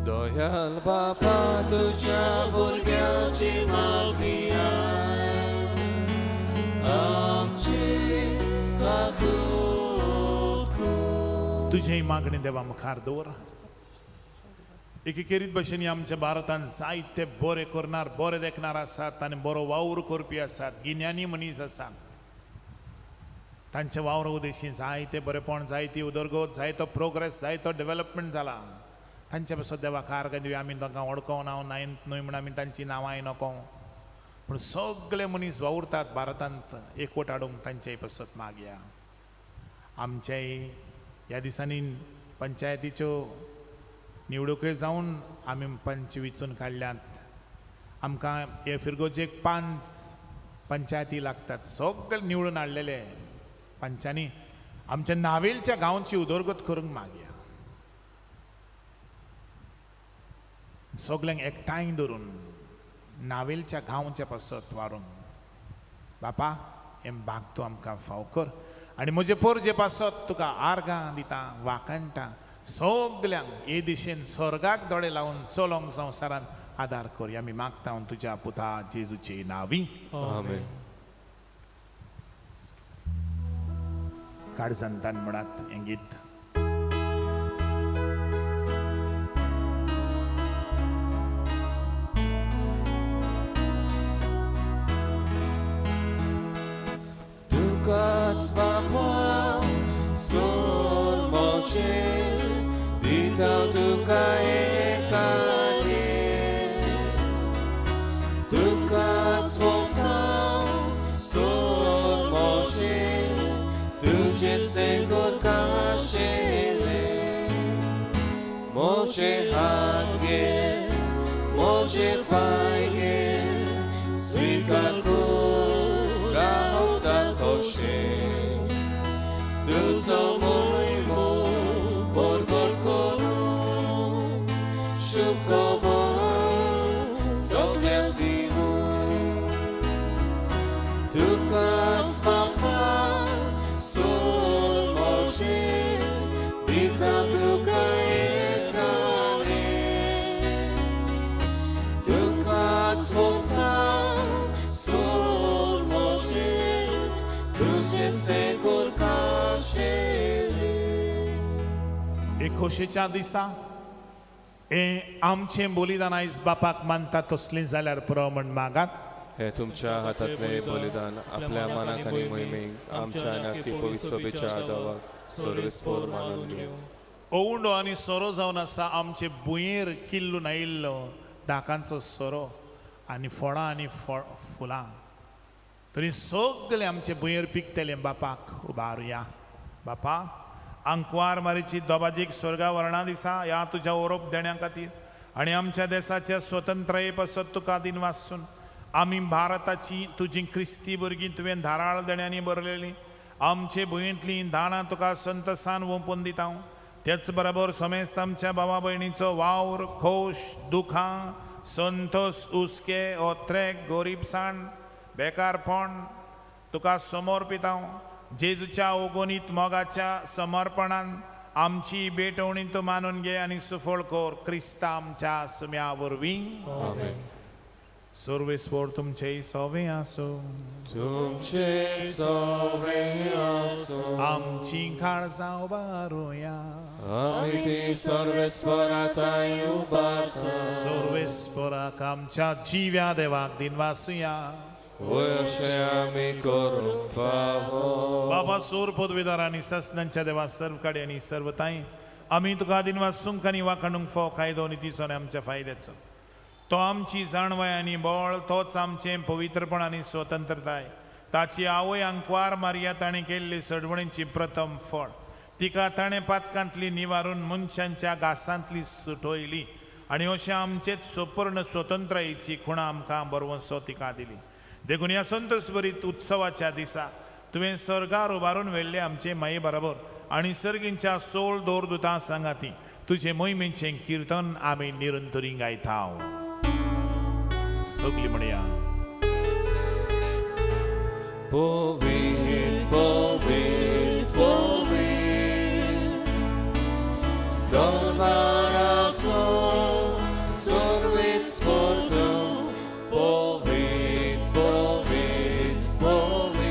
Speaker 1: दोयाल बापा तुझ्या भुरग्याची मागणी आमची काकूत कर.
Speaker 2: तुझे मागणी देवा मुखार दवर. एकेरीत भशेन आमच्या भारतान जायते बरे करणार बरे देखणार आसात आनी बरो वावर करपी आसात. गिन्यानी मनीस आसात. तांचे वावर उदेशी जायते बरेपण जायती उदरगत जायतो प्रोग्रेस जायतो डेव्हलपमेंट जाला. तांचे पासून देवा कारग दिवया. आमी तांकां वळखों नांव न्हय म्हण आमी तांची नांवां नको, पूण सगळे मनीस वावुरतात भारतांत एकवट हाडूंक तांचे पासत मागया. आमचे ह्या दिसांनी पंचायतीच्यो निवडणुको जावन आमी पंच वेंचून काडल्यात. आमकां हे फिरगोचेक 5 पंचायती लागतात. सगळे निवडून हाडलेले पंचांनी आमच्या नावेलच्या गांवची उदरगत करूंक मागया. सगळ्यांक एकठांय धरून नावेलच्या गांवच्या पासत व्हरून बापा हे भाग तूं आमकां फाव कर आनी म्हजे पोरजे पासत तुका आर्गां दिता वाकणटा. सगल्यांक हे दिशेन स्वर्गाक दोळे लावन चलोंक संवसारांत आदार कर. आमी मागता तुज्या पुता जेजूचे नांवी.
Speaker 1: आमेन.
Speaker 2: काळजांतान म्हणत हें गीत.
Speaker 1: तुकाच बापा सोर मोचेर दिता तुका एकाले. तुकाच मोगता सोर मोचेर तुजेच ते कोरकाशेले. मोचे हात घे मोचे पाय घे स्वीकार कर रावता खोशे. तुजो मोहिमो बोरगोट करून शुभ खबर सगळ्यांक दिवूं. तुकाच बापा सोर मोचेर दिता तुका एकाले. तुकाच मोगता सोर मोचेर तुजेच ते कोरकाशेले.
Speaker 2: एक खोशेच्या दिसा हे आमचें बलिदान आयज बापाक मानता तसलें जाल्यार पुरो म्हण मागात.
Speaker 1: हे तुमच्या हातांतले बलिदान आपल्या मनाक आनी मोहिमेक आमच्या नाकी पवित्र सोबेच्या आदाराक सर्वेस्पर मानून घेवं.
Speaker 2: ओवंडो आनी सोरो जावन आसा आमचे भुंयेर किल्लून आयिल्लो दाकांचो सोरो आनी फळां आनी फुलां. तरी सगळे आमचे भुंयेर पिकतले बापाक उबारुया. बापा अंकवार मारिची दोबाजीक सोर्गा-व्होरिन्ना दिसा ह्या तुज्या ओरोप देण्या खातीर आनी आमच्या देशाच्या स्वतंत्रये पासत तुका दिन वाचून आमी भारताची तुजी क्रिस्ती भुरगीं तुवें धाराळ देण्यांनी भरलेलीं आमचे भुंयेंतलीं दानां तुका संतसान ओंपून दिता. तेच बरोबर समेस्त आमच्या भावा भयणीचो वावर खोश दुखां संतोश उस्के ओत्रेक गोरीबसाण बेकारपण तुका समर्पिता. जेजूच्या ओगोनीत मोगाच्या समर्पणान आमची बेटवणी तू मानून घे आणि सुफळ कोर क्रिस्ता आमच्या सुम्या वरवीं
Speaker 1: आमेन.
Speaker 2: सर्वेस्वर तुमचे सवे आसो.
Speaker 1: तुमचे सवे आसो.
Speaker 2: आमची काळजां उबारुया.
Speaker 1: आमी ती सर्वेस्पराताय उबारता.
Speaker 2: सर्वेस्पराक आमच्या जिव्या देवाक दिनवासुया.
Speaker 1: अशें आमी करूंक फावो.
Speaker 2: बाबा सोर पदवीदार आनी ससनांच्या देवा सर्व कडे आनी सर्वताय आमी तुका दिनवासूंक आनी वाखणूंक फाव कायदो नितीचो आनी आमच्या फायद्याचो. तो आमची जाणवाय आनी बळ, तोच आमचें पवित्रपण आनी स्वतंत्रताय. ताची आवय अंकवार मारिया ताणें केल्ली सडवणीची प्रथम फळ. तिका ताणें पातकांतली निवारून मनशांच्या घासांतली सुटोयली आनी अशें आमचेच सुपर्ण स्वतंत्रतेची खुणां आमकां बरवंसो तिका दिली. देखून ह्या संतोषभरीत उत्सवाच्या दिसा तुवें सर्गार उबारून व्हेल्ले आमचे माये बरोबर आनी सर्गींच्या 16 दोरदूतां सांगाती तुजे मोहिमेचें कीर्तन आमी निरंतरी गायता. सगळीं म्हणया.
Speaker 1: Povit, povit, povit, Bharotacho Svontontrtayecho, povit, povit, povit,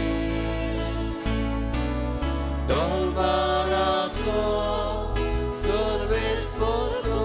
Speaker 1: Bharotacho Svontontrtayecho,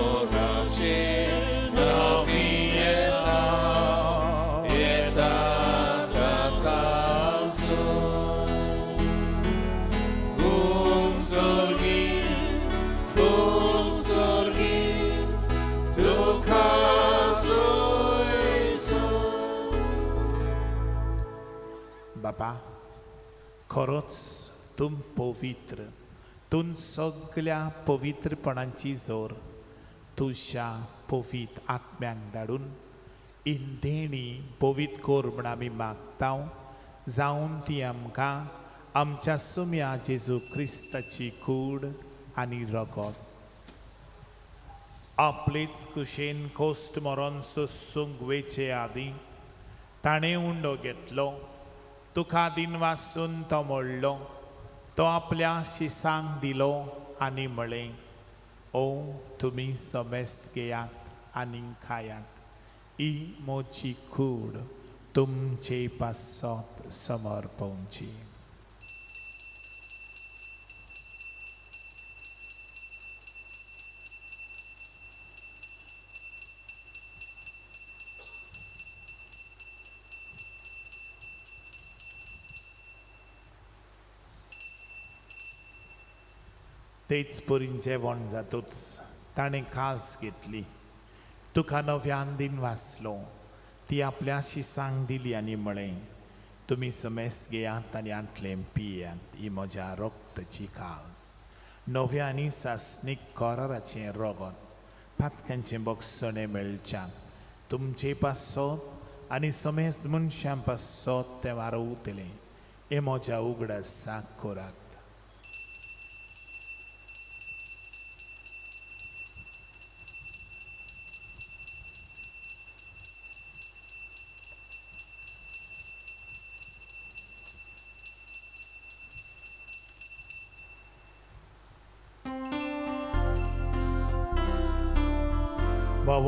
Speaker 1: Sorga-Vhorinnachi Dobajik
Speaker 2: बापा, खरोच तुम पवित्र. तूं सगळ्या पवित्रपणांची जोर तुझ्या पवित्र आत्म्यांक धाडून इंदेणी पवित्र कोर म्हण आमी मागता. जावन ती आमकां आमच्या सुम्या जेजू क्रिस्ताची कूड आनी रगत आपलेच कुशेन कोस्ट मरोन सोंसूंक वेचे आदीं ताणें उंडो घेतलो. तुका दिनवासून तो मोडलो. तो आपल्या शिसांक दिलो आनी म्हळें, ओ तुमी समेस्त घेयात आनी खायात. ही मोची कूड तुमचे पासत समर्पणची. तेच परीन जेवण जातूच ताणें काल्स घेतली. तुका नव्यान दिन वाचलो. ती आपल्या शिसांक दिली आनी म्हळें, तुमी समेस्त घेयात आनी आंतलें पियात. ही म्हज्या रक्ताची काल्स, नव्या आनी सासणीक कराराचें रगत, पातकांचें बगसणें मेळच्यान तुमचे पासत आनी समेस्त मनशां पासत तें वारवतलें. हें म्हज्या उगडासाक करात.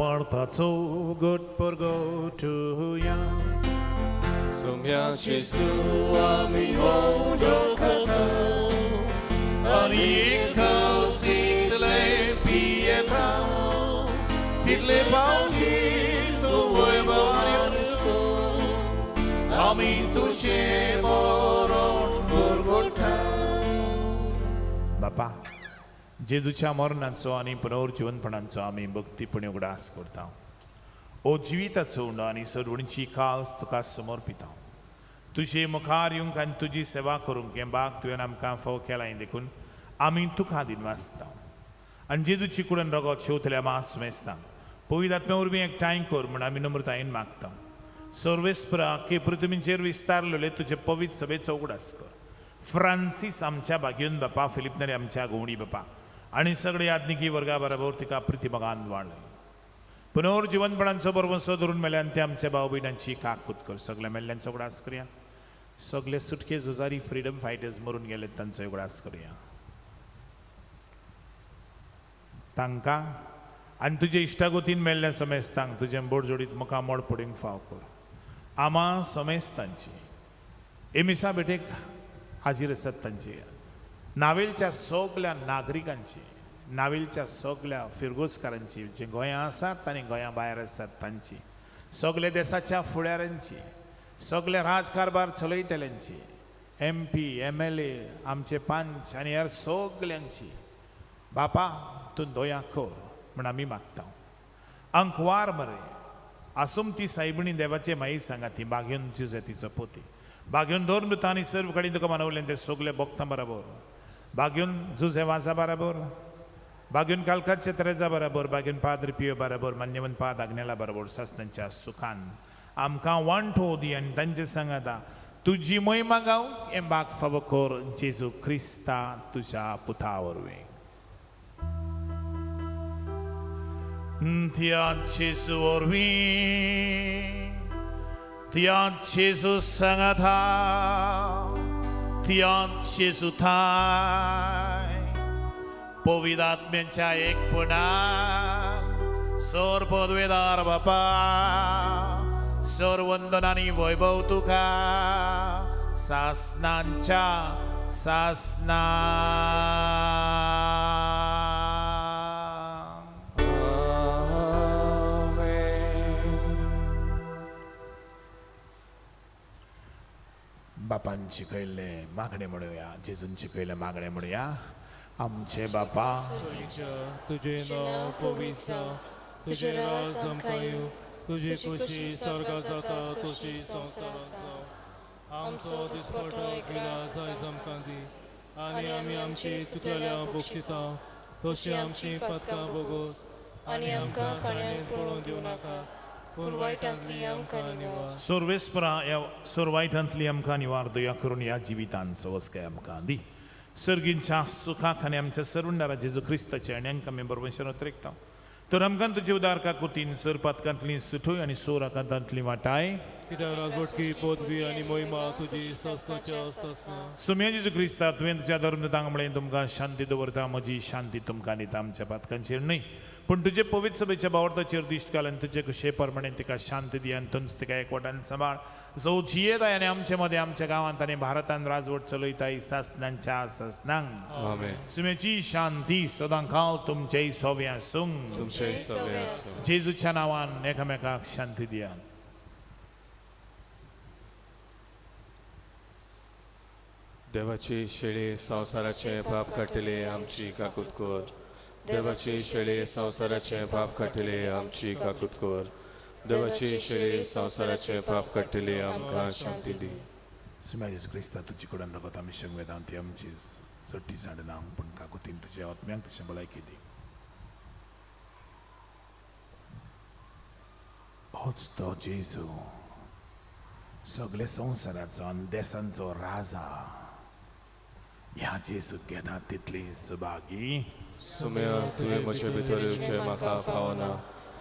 Speaker 2: Bharotacho good porgotuya.
Speaker 1: Sumia Jesu ami hodokata, ani kausitle pieta, title bounty to voivarionso, ami tu shemoron porgota.
Speaker 2: Bapa, जेजूच्या मरणाचो आनी पुनर्जीवनपणाचो आमी भक्तीपणे उगडास करता. ओ जिविताचो उंडो आनी सडवणीची काल्स तुका समर्पिता. तुजे मुखार येवंक आनी तुजी सेवा करूंक हें भाग तुवें आमकां फाव केलां देखून आमी तुका दिन वाचता. आनी जेजूची कुडन रगत शेवतल्या मास मेस्ता पवित्र आत्म्या वरवीं एकठांय कर म्हण आमी नम्रतायेन मागता. सर्वेस्परा के पृथ्वीचेर विस्तारलेले तुजे पवित्र सभेचो उगडास कर. फ्रांसीस आमच्या भाग्योन बापा, फिलिप नरे आमच्या गवणी बापा आनी सगळे आत्मिकी वर्गा बरोबर तिका प्रितीमगान वाडले. पुनर्जीवनपणांचो बरोवसो धरून मेल्यान ते आमच्या भाव भयणांची काकूत कर. सगळ्या मेल्ल्यांचो उगडास करया. सगळे सुटके झुजारी फ्रीडम फायटर्स मरून गेले तांचो उगडास करया. तांकां आनी तुजे इश्टागोतीन मेल्ल्या समेस्तांक तुजे बोड जोडीत मुखार मोड पडूंक फाव कर. आमा समेस्तांची एमिसा बेटेक हाजीर आसात तांची, नावेलच्या सगळ्या नागरिकांची, नावेलच्या सगळ्या फिरगोजकारांची जे गोंयां आसात आनी गोंया भायर आसात तांची, सगळ्या देशाच्या फुडाऱ्यांची, सगळ्या राजकारभार चलयतल्यांची, MP MLA आमचे पंच आनी ह्या सगळ्यांची बापा तूं दया कर म्हण आमी मागता. अंकवार मरे आसूम ती सायबणी देवाचे माई सांगा ती बागेन जिजेतीचो पोती बागेन दोन मृतांनी सर्व कडेन तुका मानवलें ते सगळे भक्तां बरोबर, बागेन जुजे वाजा बरोबर, बागेन कालकाचे तेरेजा बरोबर, बागेन पाद्री पियो बरोबर, मान्यवन पाद आग्नेला बरोबर सासनांच्या सुखान आमकां वांटो दी आनी तांचे सांगाता तुजी महिमा गाव हें बाग फावो कर जेजू क्रिस्ता तुज्या पुता वरवीं. Tia Jesu orvi, Tia Jesu sangata, Tia Jesu thai, Povidatmencha ekpuna, Sor podvedar bapa, Sor vandanani vaibhav tuka, Sasnancha sasna. बापांची कैले मागणे म्हणूया, जेजूंची कैले मागणे म्हणूया. आमचे बापा
Speaker 6: तुझे नाव पवित्र, तुझे राज आमकां तुझी खुशी स्वर्गात जाता तशी संवसारांत जावं. आमचो दिसपटो ग्रास आयज आमकां दी आनी आमी आमची चुकलेल्या बक्षिता तशी आमची पातकां बोगोस आनी आमकां पाण्यात पडूंक दिवं नाका पूण वायटांतली आमकां निवार.
Speaker 2: सर्वेस्परा ह्या सर्वायटांतली आमकां निवार दया करून ह्या जिवितांत सवस्काय आमकां दी. सर्गींच्या सुखाक आनी आमच्या सर्वंडारा जेजू क्रिस्ताच्या आनी आमी बरोबर उतरेकता. तर आमकां तुजे उदार काकुतीन सर पातकांतली सुठोय आनी सोर आकांतांतली वाटाय
Speaker 6: कित्याक राजवटकी पदवी आनी महिमा तुजी सस्ताच्या आसतना.
Speaker 2: सुम्या जेजू क्रिस्ता तुवें तुज्या धर्मदातांक म्हळें तुमकां शांती दवरता, म्हजी शांती तुमकां दिता. आमच्या पातकांचेर न्हय पूण तुजे पवित्र सभेच्या बावरताचेर दिश्ट घालन तुजे कशे परमणे तिका शांती दी आनी तुमच तिका एकवटान सांबाळ. जो जियेताय आनी आमचे मदें आमच्या गांवांत आनी भारतांत राजवट चलयताय सासनांच्या सासनांक.
Speaker 1: आमेन.
Speaker 2: सुमेची शांती सदां काळ तुमचेय सोव्या सूंक.
Speaker 1: तुमचे सगळे आसूं.
Speaker 2: जेजूच्या नांवान एकामेकाक शांती दिया.
Speaker 1: देवाची शेळी संवसाराचे पाप काटिले आमची काकूत कर. देवाची शेळी संवसाराचे पाप काटिले आमची काकूत कर. देवाची शेळी संवसाराचे पाप काटिले आमकां शांती दी.
Speaker 2: सुम्या जेजू क्रिस्ता तुजे कडेन रगत आमी शेगवेदां ती आमची चडटी सांडना पूण काकुतीन तुजे आत्म्यांक तशें भलायकी दी. होच तो जेजू सगळे संवसाराचो आनी देशांचो राजा. ह्या जेजूक घेता तितली सुभागी.
Speaker 1: सुम्या तुवें म्हजे भितर येवचें म्हाका फावना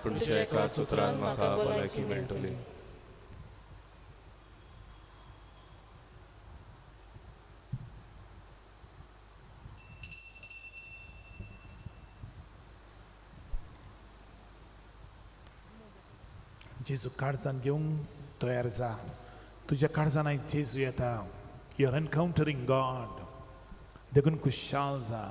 Speaker 1: पूण तुज्या एकाच उतरान म्हाका भलायकी मेळटली.
Speaker 2: जेजू काळजान घेवंक तयार जा. तुज्या काळजान आयज जेजू येता. You are encountering God. देखून खुशाल जा.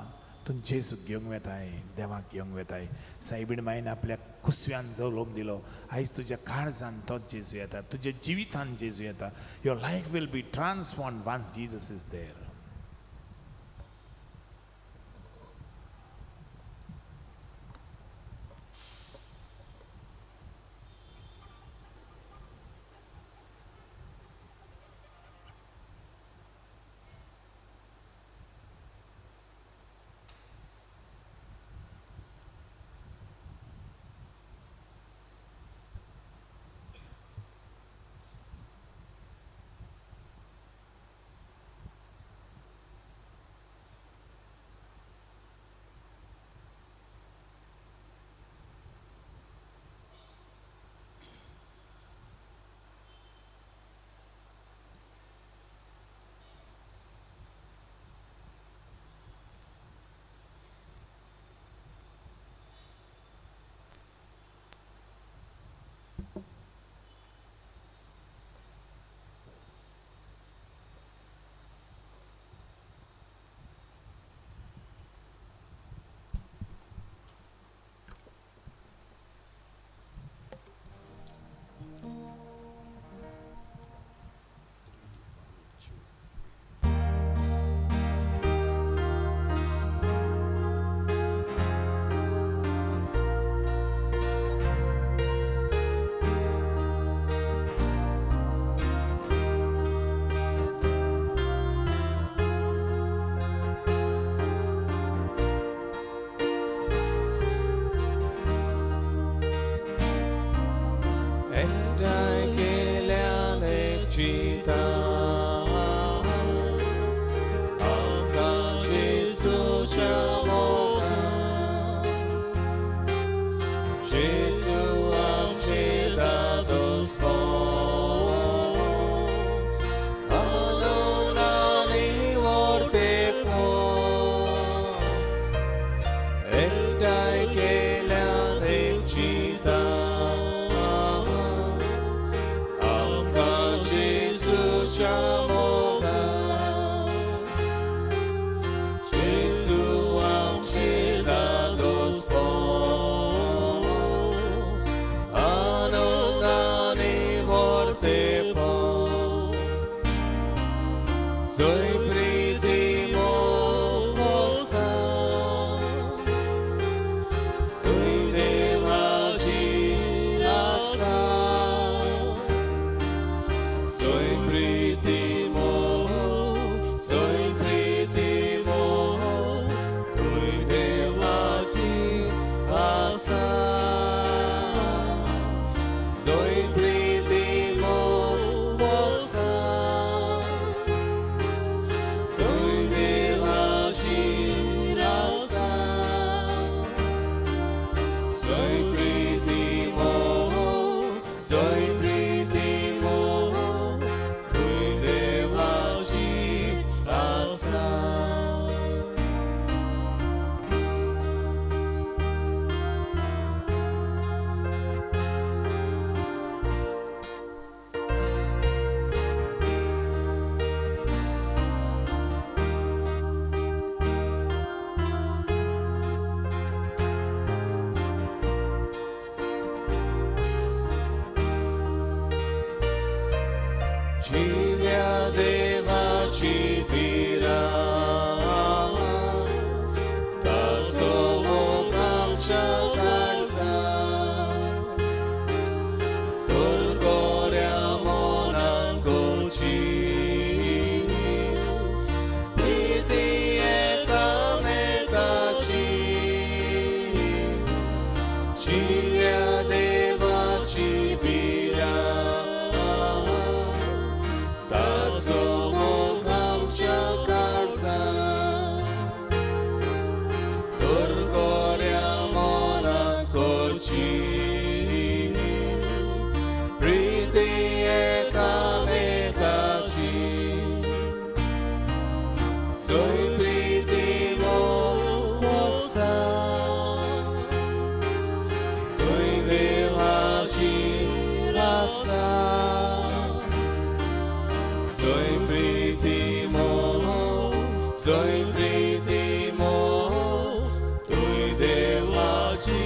Speaker 2: तूं जेजूक घेवंक वेताय, देवाक घेवंक वेताय. सायबीण मायन आपल्या कुसव्यान जो लोक दिलो आयज तुज्या काळजान तोच जेजू येता. तुज्या जिवितान जेजू येता. Your life will be transformed once Jesus is there.
Speaker 1: चिता आमकां जेसूच्या मोगान जेसू आमचे दादोसपण जिव्या देवाची पिरा ताचो मोग आमच्या काळजांत तर गोऱ्या मोनान गोची प्रिती एकामेकाची जिव्या देवाची पिरा ताचो मोग आमच्या काळजांत तर गोऱ्या मोनान गोची प्रिती एकामेकाची सोय प्रिती मोग वस्ता तुय देवाची रासा सोय प्रीती मोह तुय देवाची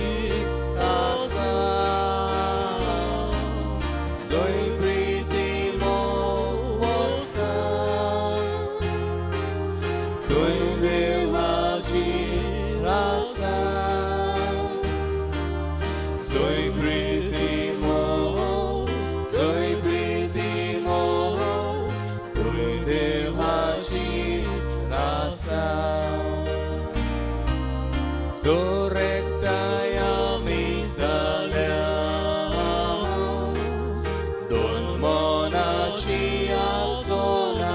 Speaker 1: आसा सोय प्रीती मोह वस्ता तुय देवाची आसा सोय प्रीती मोह देवाची रासा जोर एकठांय आमी जाल्या दोन मोनाची आसोना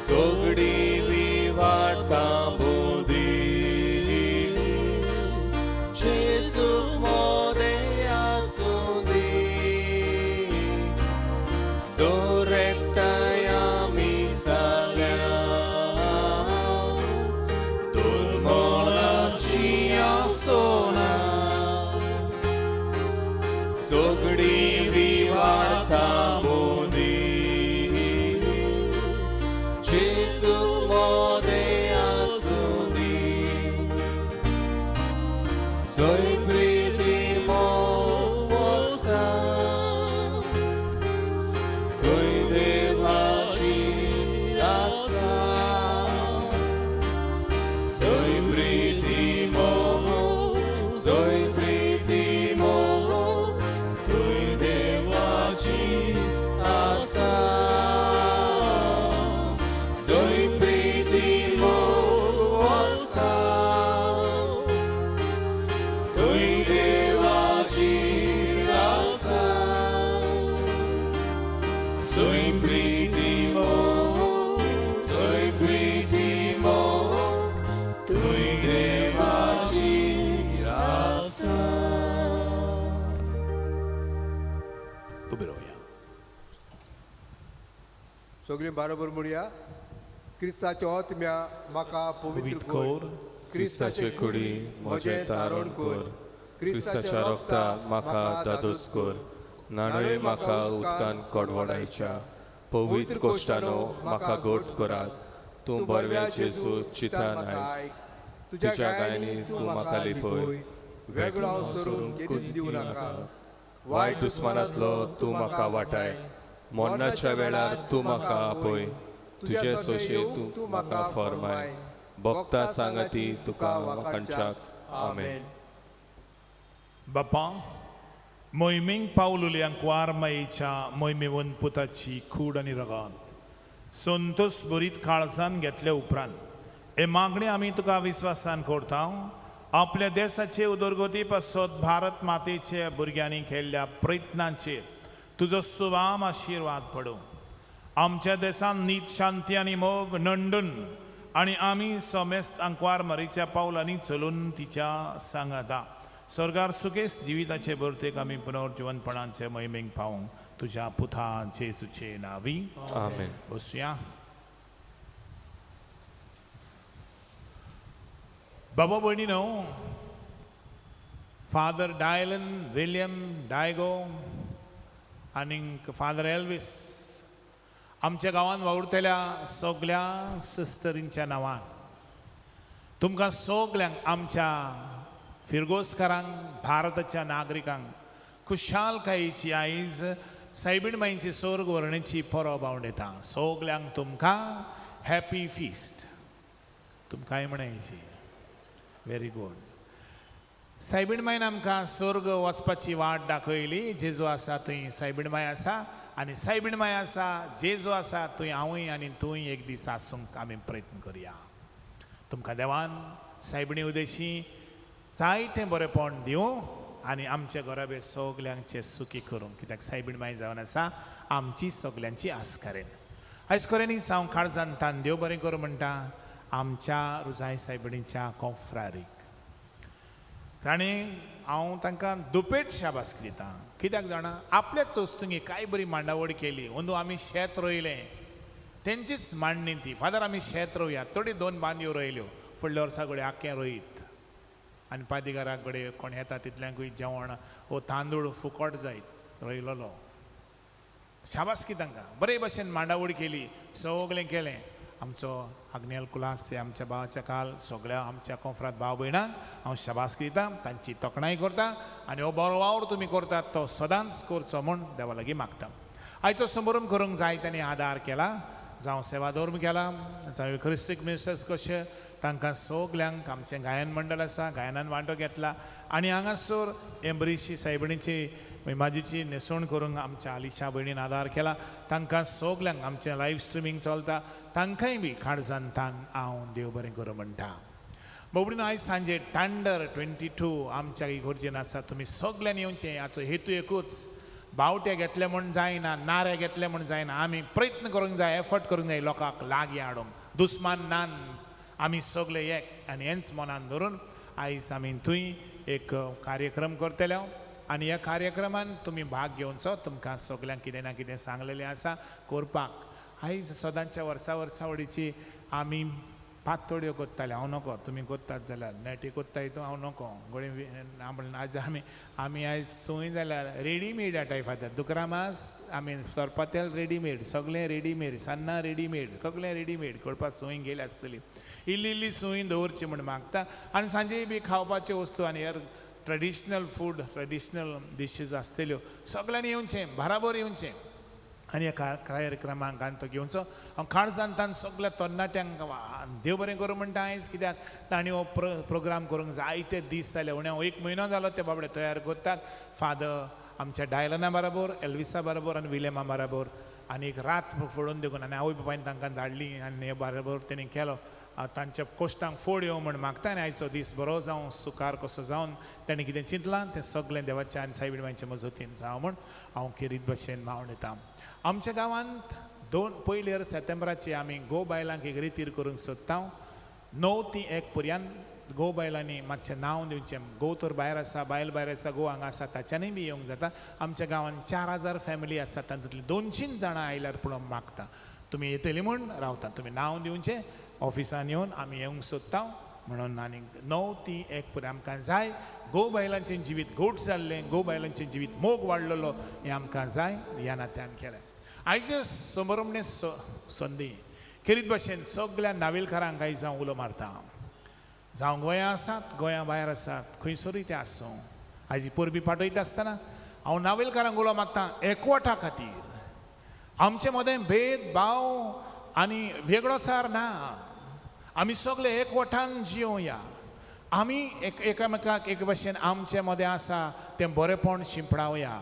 Speaker 1: सोगडी विवाट तांबुदी जेसूक मोदे आसुदी जोर एकठांय आमी जाल्या दोन मोनाची आसोना सोगडी विवाट तांबुदी जेसूक मोदे आसुदी सोय प्रीती मोग वस्ता तुय देवाची आसा सोय प्रीती मोग तुय देवाची आसा सोय प्रीती मोग वस्ता तुय देवाची आसा Sui priti mok, sui priti mok, tui devaci rasa.
Speaker 2: उबे राहूया.
Speaker 8: सगळीं बरोबर म्हणया. क्रिस्ताच्या आत्म्या म्हाका पवित्र कर.
Speaker 1: क्रिस्ताचे कुडी म्हजे तारण कर. क्रिस्ताच्या रक्ताक म्हाका दादोस कर. नाणय म्हाका उदकान कडवडायच्या. पवित्र कोश्टानो म्हाका गोट करात. तूं बरव्या जेजू चितान आय. तुज्या गायनी तूं म्हाका लिपय. वेगळो सोडून केदीच दिवं नाका. वायट दुस्मानांतलो तूं म्हाका वाटाय. मरणाच्या वेळार तूं म्हाका आपय. तुजे सोशे तूं म्हाका फरमाय. भक्ता सांगती तुका वाकांच्याक. आमेन.
Speaker 2: बाप्पा, मोहिमेक पावलेली अंकवार मायेच्या मोहिमेवन पुताची कूड आनी रगत संतोष बरीत काळजान घेतल्या उपरांत हे मागणी आमी तुका विस्वासान करता. आपल्या देशाचे उदरगती पासत भारत मातेच्या भुरग्यांनी केल्ल्या प्रयत्नांचेर तुजो सुवाम आशिर्वाद पडो. आमच्या देशान नीत शांती आनी मोग नंडून आनी आमी समेस्त अंकवार मारिएच्या पावलांनी चलून तिच्या सांगाता स्वर्गार सुखेस जिविताचे भरतेक आमी पुनर्जीवनपणाचे मोहिमेक पावूंक तुज्या पुता जेजूचे नावी.
Speaker 1: आमेन.
Speaker 2: बसुया. बाबा भयणीनो, फादर डायलन विलियम डायगो आनी फादर एल्विस आमच्या गांवांत वावुरतल्या सगळ्या सिस्टरींच्या नांवान तुमकां सगल्यांक आमच्या फिरगोसकारांक भारताच्या नागरिकांक खुशालकायेची आयज सायबीण मांयची सोर्ग-व्होरिणाची परोब हांव दिता. सगल्यांक तुमकां हॅपी फिस्ट. तुमकांय म्हणायची. Very good. सायबीण मायन आमकां स्वर्ग वचपाची वाट दाखयली. जेजू आसा थंय सायबीण माय आसा आनी सायबीण माय आसा जेजू आसा थंय हांवूय आनी तूंय एक दीस आसूंक आमी प्रयत्न करया. तुमकां देवान सायबिणी उदेशी जायतें बरेंपण दिवं आनी आमच्या घराबे सगल्यांचे सुखी करूं. कित्याक सायबीण माय जावन आसा आमची सगल्यांची आस्कारेन. आयज खरेंच हांव काळजान तान देव बरें करूं म्हणटा आमच्या रुजाय सायबिणीच्या कॉफ्रारीक. ताणी हांव तांकां दुपेट शाबास दिता. कित्याक जाणा आपल्याच वस्तूंनी काय बरी मांडावळ केली. अंदू आमी शेत रोयलें तेंचीच मांडणी ती. फादर आमी शेत रोवया. थोडी 2 बांदयो रोयल्यो. फुडल्या वर्सा घडये आख्खें रोयत आनी पादिगाराक घडये कोण येता तितल्यांकूय जेवण वो तांदूळ फुकट जायत रोयलोलो. शाबासकी तांकां. बरे भशेन मांडावळ केली. सगळें केलें. आमचो आग्नेल कुलास आमच्या भावाच्या काल सगळ्या आमच्या कॉन्फरांत भाव भयणांक हांव शाबासकी दिता. तांची तोखणाय करता आनी हो बरो वावर तुमी करतात तो सदांच करचो म्हूण देवा लागीं मागता. आयचो समारंभ करूंक जाय तांणी आदार केला. जावं सेवा धर्म केला, जावं युकरिस्टीक मिनिस्टर्स कशे तांकां सगल्यांक आमचें गायन मंडळ आसा गायनान वांटो घेतला. आनी हांगासर हे बरीशी सायबिणीची माजीची न्हेसवण करूंक आमच्या आलिशा भयणीन आदार केला. तांकां सगल्यांक आमचें लायव्ह स्ट्रिमींग चलता तांकांय बी काळजान तान हांव देव बरें करूं म्हणटा. बाबडीन आयज सांजे टांडर 22 आमच्या इगोर्जेन आसा. तुमी सगल्यांनी येवचें. हाचो हेतू एकूच. बावटे घेतले म्हूण जायना, नारे घेतले म्हूण जायना. आमी प्रयत्न करूंक जाय, एफर्ट करूंक जाय लोकांक लागीं हाडूंक. दुस्मान नान आमी सगळे एक आनी हेंच मनान धरून आयज आमी थंय एक कार्यक्रम करतले. आनी ह्या कार्यक्रमान तुमी भाग घेवचो. तुमकां सगल्यांक कितें ना कितें सांगलेलें आसा करपाक. आयज सदांच्या वर्सावडीची आमी पातोड्यो कोत्ताले. हांव नोको. तुमी कोत्तात जाल्यार नेटी कोत्ता हितून हांव नोको. गोडे आज आमी आयज सोय जाल्यार रेडीमेड टायप दुकरामास आमी सरपातेल रेडीमेड सगळें रेडीमेड. सान्नां रेडीमेड सगळें रेडीमेड करपाक सोय गेली आसतली. इल्ली इल्ली सोय दवरची म्हूण मागता. आनी सांजे बी खावपाच्यो वस्तू आनी हेर ट्रेडिशनल फूड ट्रेडिशनल डिशीज आसतल्यो सगळ्यांनी येवचें बराबर येवचें. आनी ह्या कार्यक्रमांक तो घेवचो. हांव काळजान तान सगळ्या तरणाट्यांक देव बरें करूं म्हणटा आयज. कित्याक तांणी हो प्रोग्राम करूंक जायते दीस जाले. उण्या 1 म्हयनो जालो ते बाबडे तयार करतात. फादर आमच्या डायलना बरोबर एल्विसा बरोबर आनी विलेमा बरोबर आनी एक रात फोडून देखून आनी आवय बापायन तांकां धाडली आनी हे बरोबर तेणी केलो तांच्या कोश्टांक फोड येवं म्हण मागता आनी आयचो दीस बरो जावं सुकार कसो जावन तेणें कितें चिंतलां तें सगळें देवाच्या आनी सायबीण बायच्या मजतीन जावं म्हण हांव खेरीत भशेन मावण येता. आमच्या गांवांत 1 सप्टेंबराची आमी गो बायलांक एक रितीर करूंक सोदता. 9 ते 1 पर्यंत गो बायलांनी मातशें नांव दिवचें. गो तर भायर आसा, बायल भायर आसा, गो हांगा आसा ताच्यानूय बी येवंक जाता. आमच्या गांवांत 4000 फॅमिली आसात तातूंतली 200 जाणां आयल्यार पुरो मागता. तुमी येतली म्हूण रावता. तुमी नांव दिवचें ऑफिसान येवन आमी येवंक सोदता म्हणून. आनी 9 ते 1 पर्यंत आमकां जाय गो बायलांचें जिवीत घोट जाल्लें, गो बायलांचें जिवीत मोग वाडलेलो हें आमकां जाय. ह्या नात्यान केलें. आयचे समोरमणे संदी खेरीत भशेन सगळ्या नावेलकारांक आयज हांव उलो मारता. जावं गोंया आसात, गोंया भायर आसात, खंयसरूय ते आसूं. आयज परबी पाठयता आसतना हांव नावेलकारांक उलो मागता एकवटा खातीर. आमचे मदें भेद भाव आनी वेगळोसार ना. आमी सगळे एकवटान जियोया. आमी एकामेकाक एक भशेन आमचे मदें आसा तें बरेपण शिंपडावया.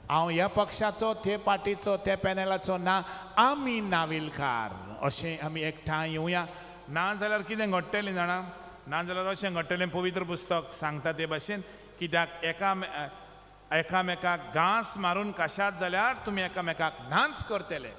Speaker 2: हांव ह्या पक्षाचो, ते पार्टीचो, त्या पॅनलाचो ना. आमी नावेलकार अशें आमी एकठांय येवया. ना जाल्यार कितें घडटलें जाणा, ना जाल्यार अशें घडटलें पवित्र पुस्तक सांगता ते भाशेन कित्याक एकामेकाक घांस मारून काशात जाल्यार तुमी एकामेकाक नाच करतले.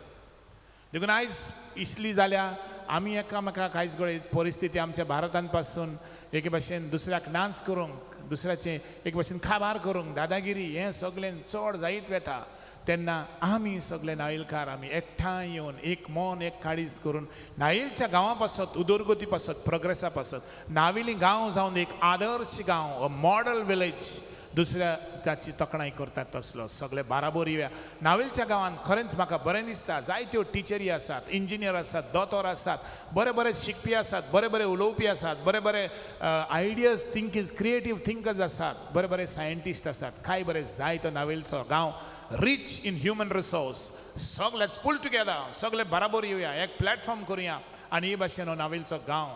Speaker 2: देखून आयज इसली जाल्या आमी एकामेकाक आयज घडये परिस्थिती आमच्या भारतान पासून एके भाशेन दुसऱ्याक नाच करूंक, दुसऱ्याचें एक भाशेन खाबार करूंक, दादागिरी हें सगळें चड जायत वेता. तेन्ना आमी सगळे नावेलकार आमी एकठांय येवन एक मन एक काळीज करून नावेलच्या गांवा पासत, उदरगती पासत, प्रोग्रेसा पासत नावेली गांव जावन एक आदर्श गांव, अ मॉडल विलेज दुसऱ्या जाची तोखणाय करतात तसलो सगळे बाराबर येवया. नावेलच्या गांवांत खरेंच म्हाका बरें दिसता. जायत्यो टिचरी आसात, इंजिनियर आसात, दोतोर आसात, बरे बरे शिकपी आसात, बरे बरे उलोवपी आसात, बरे बरे आयडियाज थिंकींग क्रिएटीव थिंकर्स आसात, बरे बरे सायंटिस्ट आसात. काय बरें जाय तो नावेलचो गांव रिच इन ह्युमन रिसोर्स. सगळेच पूल टुगेदर, सगळे बराबर येवया, एक प्लॅटफॉर्म करुया आनी हे भाशेन हो नावेलचो गांव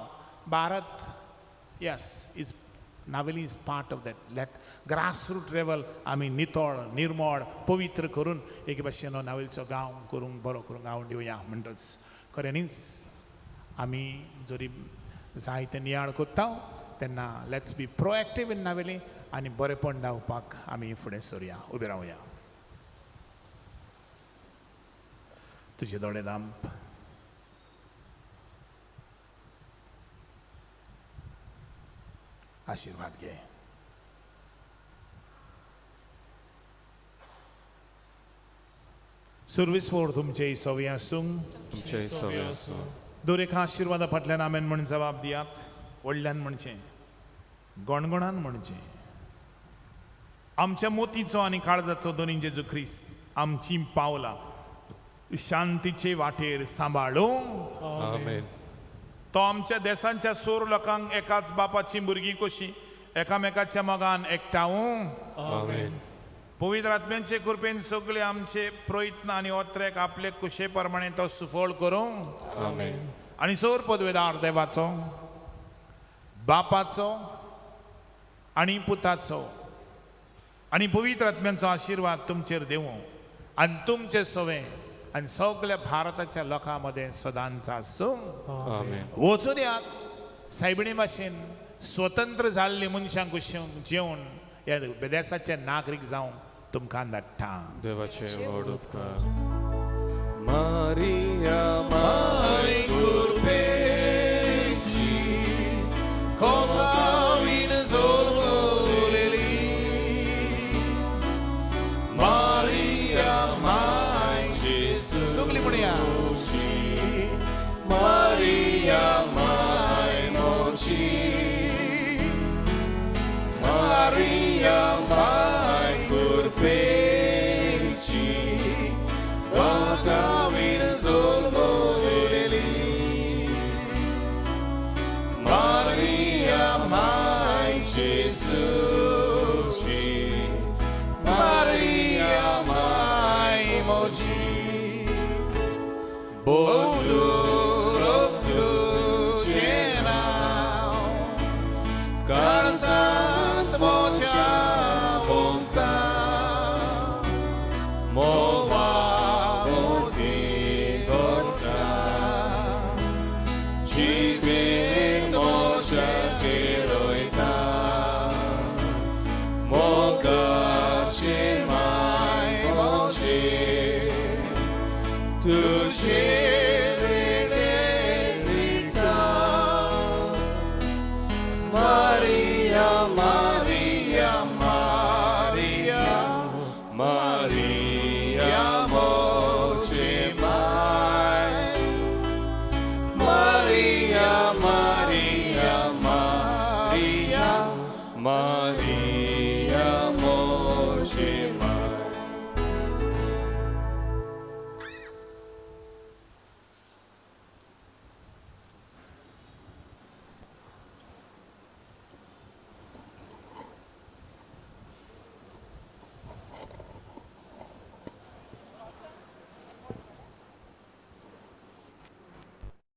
Speaker 2: Bharat yes is Naveli is part of that. Let grassroot level आमी नितळ निर्मळ पवित्र करून एक भाशेन हो नावेलचो गांव करूंक बरो करूंक आवड दिवया. म्हणटच खऱ्यांनीच आमी जरी जाय तें नियाळ कोत्ता तेन्ना लेट्स बी प्रोएक्टीव इन नावेली आनी बरेपण दावपाक आमी फुडें सरुया, उबे रावया. तुजे दोळे दांप. आशीर्वाद घे. सर्विसवोर तुमचे सवय आसूं,
Speaker 1: तुमचे सवय आसूं.
Speaker 2: दर एका आशिर्वादा फाटल्यान आमेन म्हण जबाब दियात. व्हडल्यान म्हणचें, गणगणान म्हणचें. आमच्या मोतीचो आनी काळजाचो दोनी जेजू ख्रिस्त आमची पावलां शांतीचे वाटेर सांबाळूं.
Speaker 1: आमेन.
Speaker 2: तो आमच्या देशांच्या सोर लोकांक एकाच बापाची भुरगीं कशी एकामेकाच्या मोगान एकठांवूं.
Speaker 1: आमेन.
Speaker 2: पवित्र आत्म्याचे कृपेन सगळे आमचे प्रयत्न आनी ओत्रेक आपले कुशे प्रमाणे तो सुफळ करूं.
Speaker 1: आमेन.
Speaker 2: आनी सोर पदवेदार देवाचो, बापाचो आनी पुताचो आनी पवित्र आत्म्याचो आशिर्वाद तुमचेर देवूं आनी तुमचे सवे आनी सगळ्या भारताच्या लोकां मदें सदांच आसूं.
Speaker 1: आमेन.
Speaker 2: वचून यात सायबिणी भाशेन स्वतंत्र जाल्ले मनशांक जेवन ह्या देशाचे नागरीक जावंक तुमकां धाडटा.
Speaker 1: देवाचे व्हड उपकार. मारिया माय कुर्पेची कोतावीन जोडलेली. मारिया माय जेसू
Speaker 2: सगळी म्हणया.
Speaker 1: मारिया माय मोची. Maria, my curpeci, Otavin solvoleli. Maria, my Jesus, Maria, my moji. Bodu, Bodu, Cenau, Karsa. Mocia bonta, mova moti, तुझे